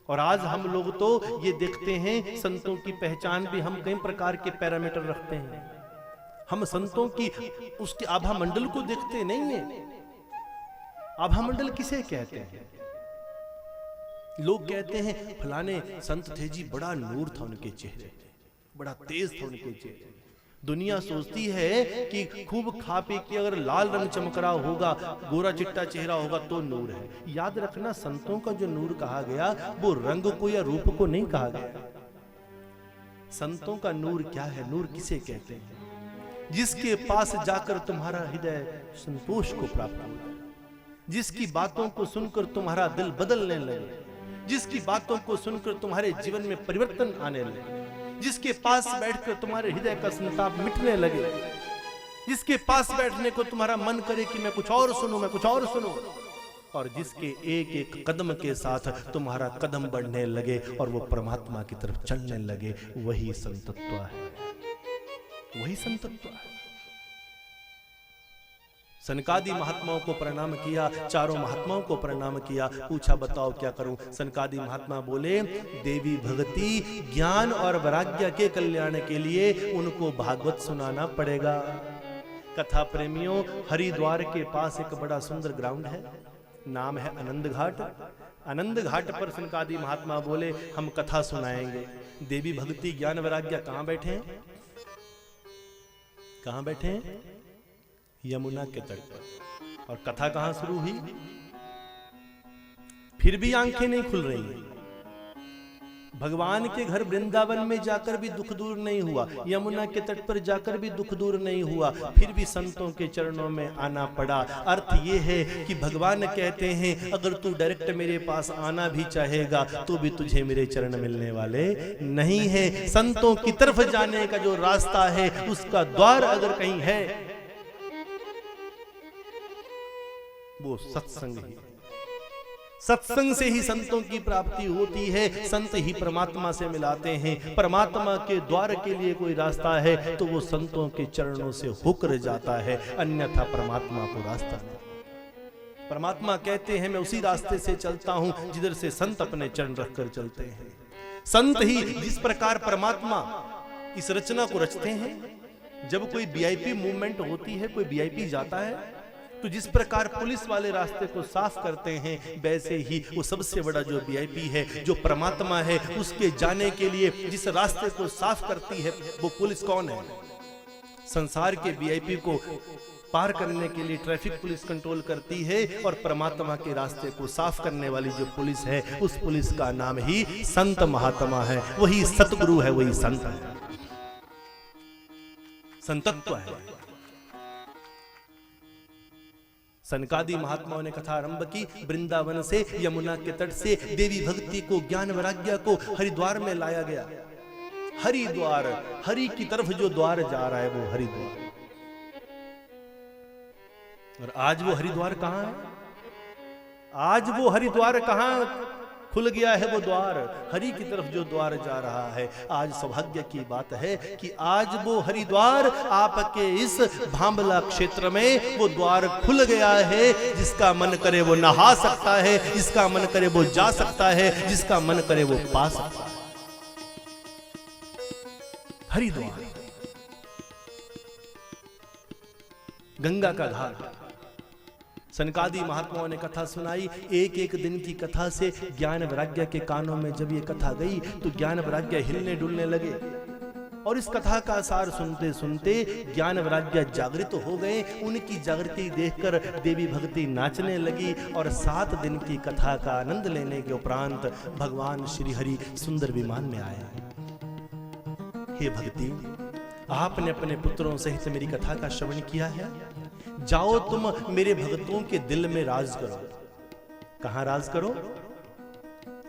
और आज हम लोग तो ये देखते हैं, संतों की पहचान भी हम कई प्रकार के पैरामीटर रखते हैं। हम संतों की उसके आभा मंडल को देखते नहीं है। आभा मंडल किसे कहते हैं? लोग कहते हैं फलाने संत थे जी, बड़ा नूर था उनके चेहरे, बड़ा तेज था उनके चेहरे। दुनिया सोचती है कि खूब खा पी के अगर लाल रंग चमक रहा होगा, गोरा चिट्टा चेहरा होगा तो नूर है। याद रखना, संतों का जो नूर कहा गया वो रंग को या रूप को नहीं कहा गया। संतों का नूर क्या है? नूर किसे कहते हैं? जिसके पास जाकर तुम्हारा हृदय संतोष को प्राप्त हो जाए, जिसकी बातों को सुनकर तुम्हारा दिल बदलने लगे, जिसकी बातों को सुनकर तुम्हारे जीवन में परिवर्तन आने लगे, जिसके पास बैठकर तुम्हारे हृदय का संताप मिटने लगे, जिसके पास बैठने को तुम्हारा मन करे कि मैं कुछ और सुनूं, मैं कुछ और सुनूं, और जिसके एक एक कदम के साथ तुम्हारा कदम बढ़ने लगे और वो परमात्मा की तरफ चलने लगे, वही संतत्व है, वही संतत्व है। सनकादि महात्माओं को प्रणाम किया, चारों महात्माओं को प्रणाम किया, पूछा बताओ क्या करूं। सनकादि महात्मा बोले देवी भक्ति ज्ञान और वैराग्य के कल्याण के लिए उनको भागवत सुनाना पड़ेगा। कथा प्रेमियों, हरिद्वार के पास एक बड़ा सुंदर ग्राउंड है, नाम है आनंद घाट। आनंद घाट पर सनकादि महात्मा बोले हम कथा सुनाएंगे। देवी भक्ति ज्ञान वैराग्य कहां बैठे हैं? कहां बैठे हैं? यमुना के तट पर। और कथा कहां शुरू हुई? फिर भी आंखें नहीं खुल रही हैं। भगवान के घर वृंदावन में जाकर भी दुख दूर नहीं हुआ, यमुना के तट पर जाकर भी दुख दूर नहीं हुआ, फिर भी संतों के चरणों में आना पड़ा। अर्थ ये है कि भगवान कहते हैं अगर तू डायरेक्ट मेरे पास आना भी चाहेगा तो भी तुझे मेरे चरण मिलने वाले नहीं है। संतों की तरफ जाने का जो रास्ता है उसका द्वार अगर कहीं है वो सत्संग ही। सत्संग से ही संतों की प्राप्ति होती है, संत ही परमात्मा से मिलाते हैं। परमात्मा के द्वार के लिए कोई रास्ता है तो वो संतों के चरणों से होकर जाता है, अन्यथा परमात्मा को रास्ता नहीं। परमात्मा कहते हैं मैं उसी रास्ते से चलता हूं जिधर से संत अपने चरण रखकर चलते हैं। संत ही जिस प्रकार परमात्मा इस रचना को रचते हैं, जब कोई वीआईपी मूवमेंट होती है, कोई वीआईपी जाता है तो जिस प्रकार पुलिस वाले रास्ते को साफ करते हैं, वैसे ही वो सबसे बड़ा जो वीआईपी है, जो परमात्मा है, उसके जाने के लिए जिस रास्ते को साफ करती है वो पुलिस कौन है? संसार के वीआईपी को पार करने के लिए ट्रैफिक पुलिस कंट्रोल करती है और परमात्मा के रास्ते को साफ करने वाली जो पुलिस है उस पुलिस का नाम ही संत महात्मा है। वही सतगुरु है, वही संत है, संतत्व है। सनकादि महात्माओं ने कथा आरंभ की, वृंदावन से यमुना के तट से देवी भक्ति को ज्ञान वैराग्य को हरिद्वार में लाया गया। हरिद्वार, हरि की तरफ जो द्वार जा रहा है वो हरिद्वार। और आज वो हरिद्वार कहां है? आज वो हरिद्वार कहां खुल गया है? वो द्वार, हरि की तरफ जो द्वार जा रहा है। आज सौभाग्य की बात है कि आज वो हरिद्वार आपके इस भांबला क्षेत्र में वो द्वार खुल गया है। जिसका मन करे वो नहा सकता है, जिसका मन करे वो जा सकता है, जिसका मन करे वो पा सकता है। हरिद्वार, गंगा का घाट। सनकादि महात्माओं ने कथा सुनाई। एक एक दिन की कथा से ज्ञान वैराग्य के कानों में जब ये कथा गई तो ज्ञान वैराग्य हिलने डुलने लगे और इस कथा का सार सुनते सुनते ज्ञान वैराग्य जागृत हो गए। उनकी जागृति देखकर देवी भक्ति नाचने लगी और 7 दिन की कथा का आनंद लेने के उपरांत भगवान श्री हरि सुंदर विमान में आए। हे भक्ति, आपने अपने पुत्रों सहित मेरी कथा का श्रवण किया है, जाओ तुम मेरे भक्तों के दिल में राज करो। कहां राज करो?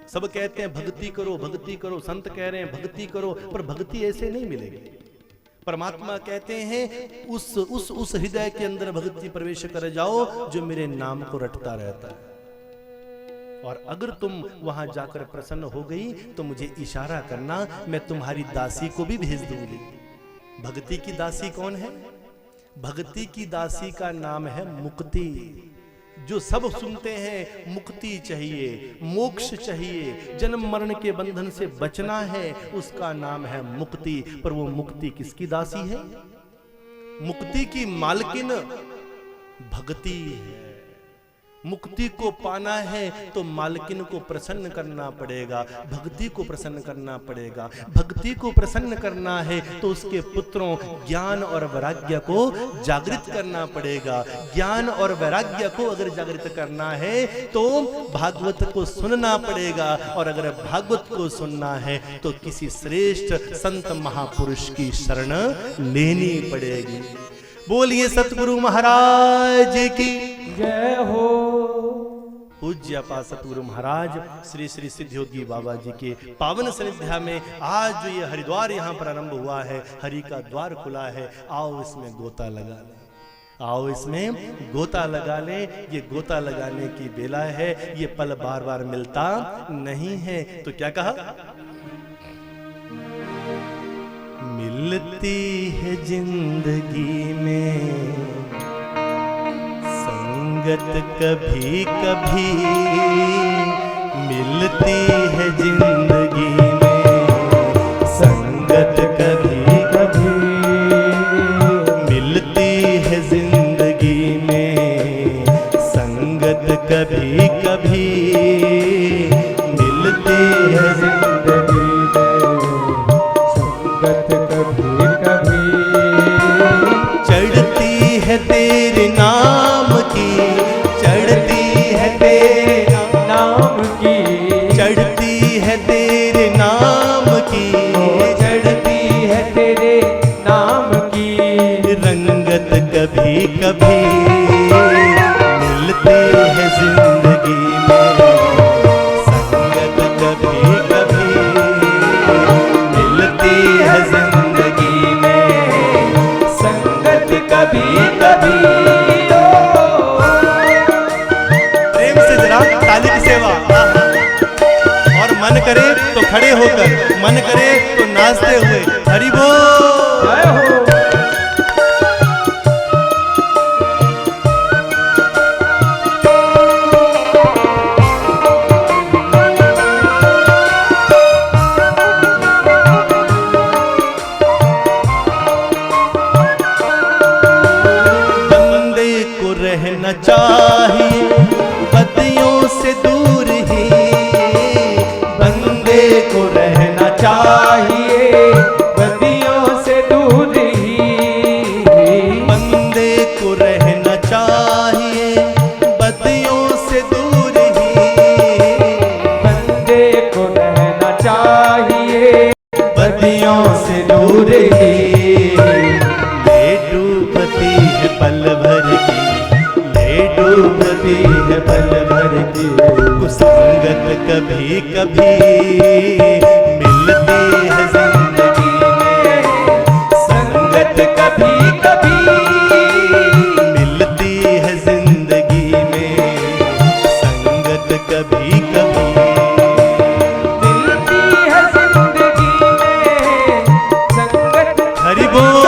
सब कहते हैं भक्ति करो, भक्ति करो, संत कह रहे हैं भक्ति करो, पर भक्ति ऐसे नहीं मिलेगी। परमात्मा कहते हैं उस हृदय के अंदर भक्ति प्रवेश कर जाओ जो मेरे नाम को रटता रहता है। और अगर तुम वहां जाकर प्रसन्न हो गई तो मुझे इशारा करना, मैं तुम्हारी दासी को भी भेज दूंगी। भक्ति की दासी कौन है? भक्ति की दासी का नाम है मुक्ति। जो सब सुनते हैं मुक्ति चाहिए, मोक्ष चाहिए, जन्म मरण के बंधन से बचना है, उसका नाम है मुक्ति। पर वो मुक्ति किसकी दासी है? मुक्ति की मालकिन भक्ति है। मुक्ति को पाना है तो मालकिन को प्रसन्न करना पड़ेगा, भक्ति को प्रसन्न करना पड़ेगा। भक्ति को प्रसन्न करना है तो उसके पुत्रों ज्ञान और वैराग्य को जागृत करना पड़ेगा। ज्ञान और वैराग्य को अगर जागृत करना है तो भागवत को सुनना पड़ेगा, और अगर भागवत को सुनना है तो किसी श्रेष्ठ संत महापुरुष की शरण लेनी पड़ेगी। बोलिए सतगुरु महाराज की जय हो। पूज्य पा सतगुरु महाराज श्री श्री सिद्धयोगी बाबा जी के पावन सानिध्य में आज जो ये हरिद्वार यहाँ पर आरंभ हुआ है, हरि का द्वार खुला है, आओ इसमें गोता लगा लें। आओ इसमें गोता लगा ले, ये गोता लगाने की बेला है, ये पल बार बार मिलता नहीं है। तो क्या कहा? मिलती है जिंदगी में संगत कभी कभी, मिलती है जिंदगी में संगत कभी कभी, मिलती है जिंदगी में संगत कभी कभी, मिलती है जिंदगी कभी कभी। चढ़ती है तेरे नाम की, चढ़ती है तेरे नाम की, चढ़ती है तेरे नाम की, चढ़ती है तेरे नाम की, रंगत कभी कभी, मिलती है जिंदगी में संगत कभी कभी, मिलती है जिंदगी में संगत कभी कभी। प्रेम से जरा ताली की सेवा। और मन करे तो खड़े होकर, मन करे तो नाचते हुए हरि बोल। जय हो। बंदे को रहना चाहिए बदियों से दूर ही, बंदे को रहना चाहिए बदियों से दूर ही, बंदे को रहना चाहिए बदियों से दूर ही, बंदे को रहना चाहिए बदियों से दूर ही। ले डूबती है पल भर की, ले डूबती है पल भर की, संगत कभी कभी, मिलती है जिंदगी में संगत कभी कभी, मिलती है जिंदगी में संगत कभी कभी, मिलती है जिंदगी में संगत हरि बोल।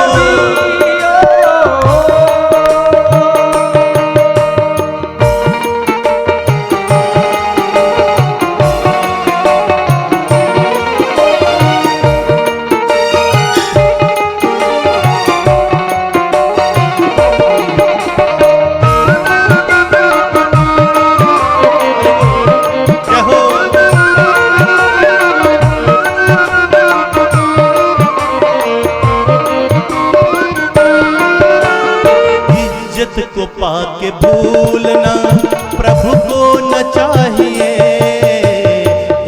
क्या हो? इज्जत को पाके भूलना प्रभु को न चाहिए,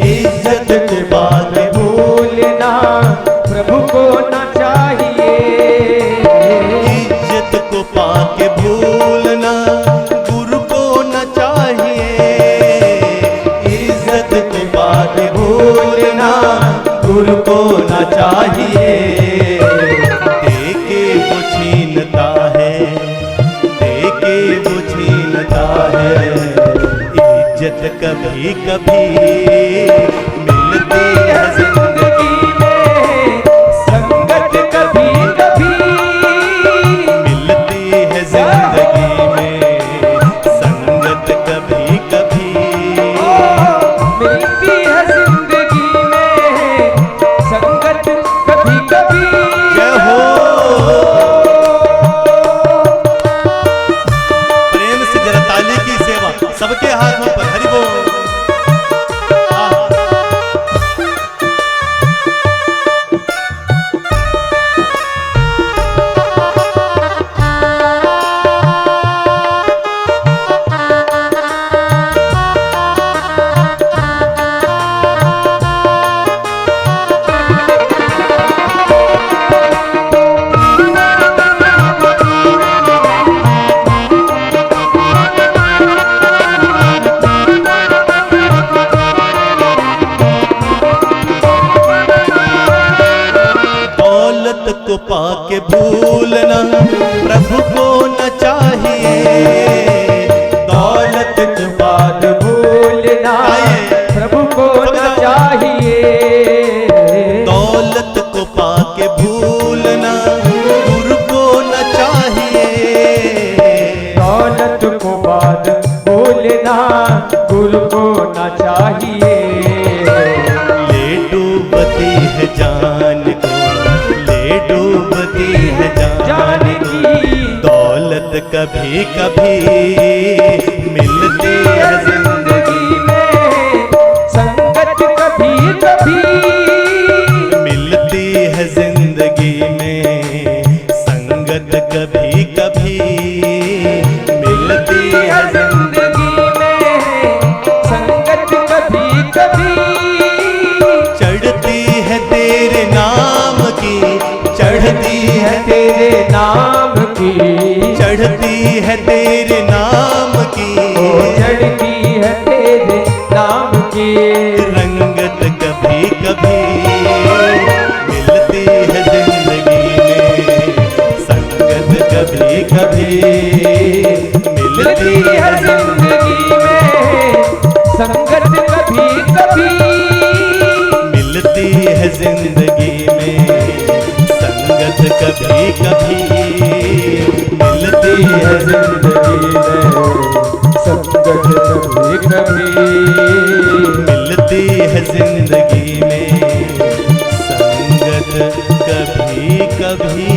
इज्जत के बाद भूलना प्रभु को न चाहिए, इज्जत को पाके भूलना गुरु को न चाहिए, इज्जत के बाद भूलना गुरु को न चाहिए। देके वो छीनता है, देके वो छीनता है, इज्जत कभी कभी, मिलती है जिंदगी में संगत कभी कभी, मिलती है जिंदगी में संगत कभी कभी, मिलती है जिंदगी में संगत कभी कभी। जय हो। प्रेम से जरा ताली की सेवा सबके हाथों पर, हरि बोल। को पाके भूलना प्रभु को न चाहिए, दौलत के बाद भूलना प्रभु को न चाहिए। दौलत को पाके भूलना गुरु को न चाहिए। दौलत को बाद भूलना गुरु को न चाहिए। ले डूबती है जान को, ले डूबती है जान की। दौलत कभी कभी मिलती है जिंदगी में, संगत कभी कभी मिलती है जिंदगी में। संगत कभी कभी मिलती है जिंदगी में, संगत कभी कभी चढ़ती है तेरे नाम की, चढ़ती है तेरे नाम की, चढ़ती है तेरे नाम की, चढ़ती है तेरे नाम की। रंगत कभी कभी मिलती है जिंदगी में। संगत कभी कभी मिलती है जिंदगी में, संगत कभी कभी मिलती है जिंदगी में। संगत कभी कभी मिलती है जिंदगी में। संगत कभी कभी मिलती है जिंदगी में। संगत कभी कभी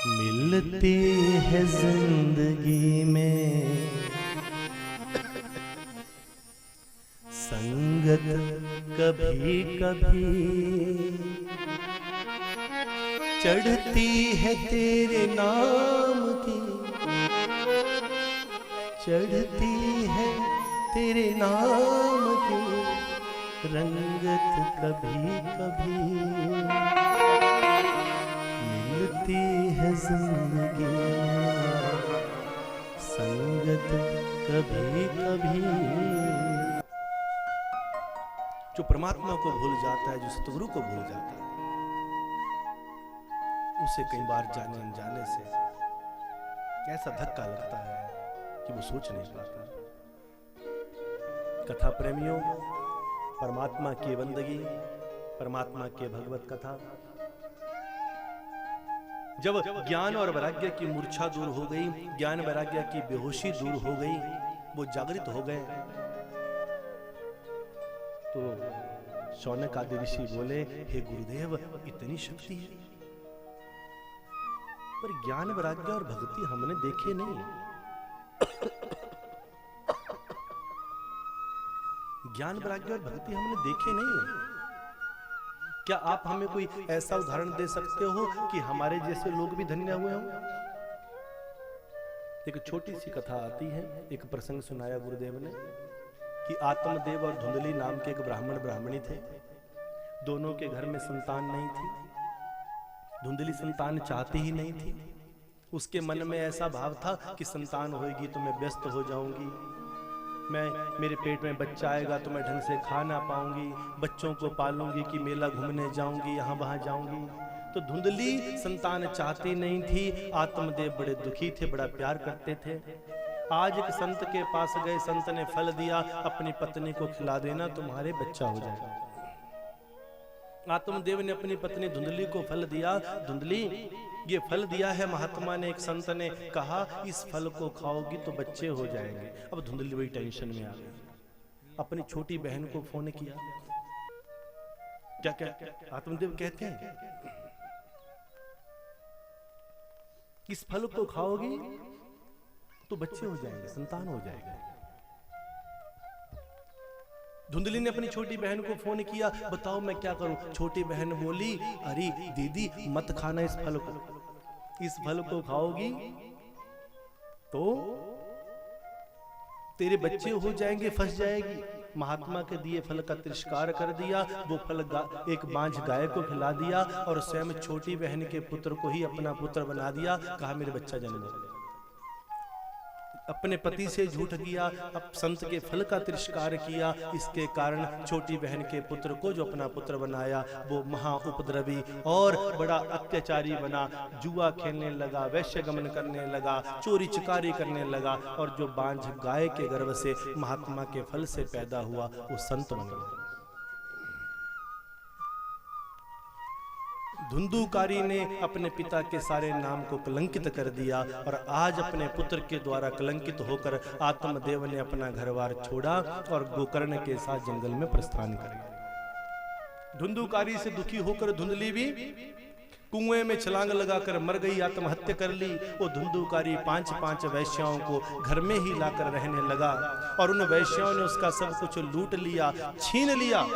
मिलती है जिंदगी में। संगत कभी कभी चढ़ती है तेरे नाम की, चढ़ती है तेरे नाम की। रंगत कभी कभी मिलती है जिंदगी में। संगत कभी कभी। जो परमात्मा को भूल जाता है, जो सतगुरु को भूल जाता है, उसे कई बार जाने अनजाने से कैसा धक्का लगता है कि वो सोच नहीं पाता। कथा प्रेमियों, परमात्मा की बंदगी, परमात्मा की भगवत कथा, जब ज्ञान और वैराग्य की मूर्छा दूर हो गई, ज्ञान वैराग्य की बेहोशी दूर हो गई, वो जागृत हो गए, तो शौनक आदि ऋषि बोले, हे गुरुदेव, इतनी शक्ति है, पर ज्ञान वैराग्य और भक्ति हमने देखे नहीं। ज्ञान वैराग्य और भक्ति हमने देखे नहीं। क्या आप हमें कोई ऐसा उदाहरण दे सकते हो कि हमारे जैसे लोग भी धन्य हुए हों? एक छोटी सी कथा आती है। एक प्रसंग सुनाया गुरुदेव ने कि आत्मदेव और धुंधली नाम के एक ब्राह्मण ब्राह्मणी थे। दोनों के घर में संतान नहीं थी। धुंधली संतान चाहती ही नहीं थी। उसके मन में ऐसा भाव था कि संतान होगी तो मैं व्यस्त हो जाऊंगी, मेरे पेट में बच्चा आएगा तो मैं ढंग से खा ना पाऊंगी, बच्चों को पालूंगी कि मेला घूमने जाऊंगी, यहाँ वहां जाऊंगी। तो धुंधली संतान चाहती नहीं थी। आत्मदेव बड़े दुखी थे, बड़ा प्यार करते थे। आज एक संत के पास गए, संत ने फल दिया, अपनी पत्नी को खिला देना, तुम्हारे बच्चा हो जाएगा। आत्मदेव ने अपनी पत्नी धुंधली को फल दिया। धुंधली, ये फल दिया है महात्मा ने, एक संत ने कहा इस फल को खाओगी तो बच्चे हो जाएंगे। अब धुंधली बड़ी टेंशन में आ गई। अपनी छोटी बहन को फोन किया। क्या क्या आत्मदेव कहते हैं, इस फल को खाओगी तो बच्चे हो जाएंगे, संतान हो जाएगा। धुंधली ने अपनी छोटी बहन को फोन किया, बताओ मैं क्या करूं। छोटी बहन बोली, अरे दीदी मत खाना इस फल को, इस फल को खाओगी तो तेरे बच्चे हो जाएंगे, फंस जाएगी। महात्मा के दिए फल का तिरस्कार कर दिया। वो फल एक बांझ गाय को खिला दिया और स्वयं छोटी बहन के पुत्र को ही अपना पुत्र बना दिया। कहा मेरे बच्चा जन्मे। अपने पति से झूठ किया, अब संत के फल का तिरस्कार किया। इसके कारण छोटी बहन के पुत्र को जो अपना पुत्र बनाया वो महा उपद्रवी और बड़ा अत्याचारी बना, जुआ खेलने लगा, वैश्य गमन करने लगा, चोरी चकारी करने लगा, और जो बांझ गाय के गर्भ से महात्मा के फल से पैदा हुआ वो संत बन गया। धुंधुकारी ने अपने पिता के सारे नाम को कलंकित कर दिया और आज अपने पुत्र के द्वारा कलंकित होकर आत्मदेव ने अपना घरबार छोड़ा और गोकर्ण के साथ जंगल में प्रस्थान कर गया। धुंधुकारी से दुखी होकर धुंधली भी कुएं में छलांग लगाकर मर गई, आत्महत्या कर ली। वो धुंधुकारी 5-5 वैश्याओं को घर में ही लाकर रहने लगा और उन वैश्याओं ने उसका सब कुछ लूट लिया, छीन लिया।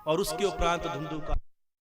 और उसके उपरांत धुंधुकारी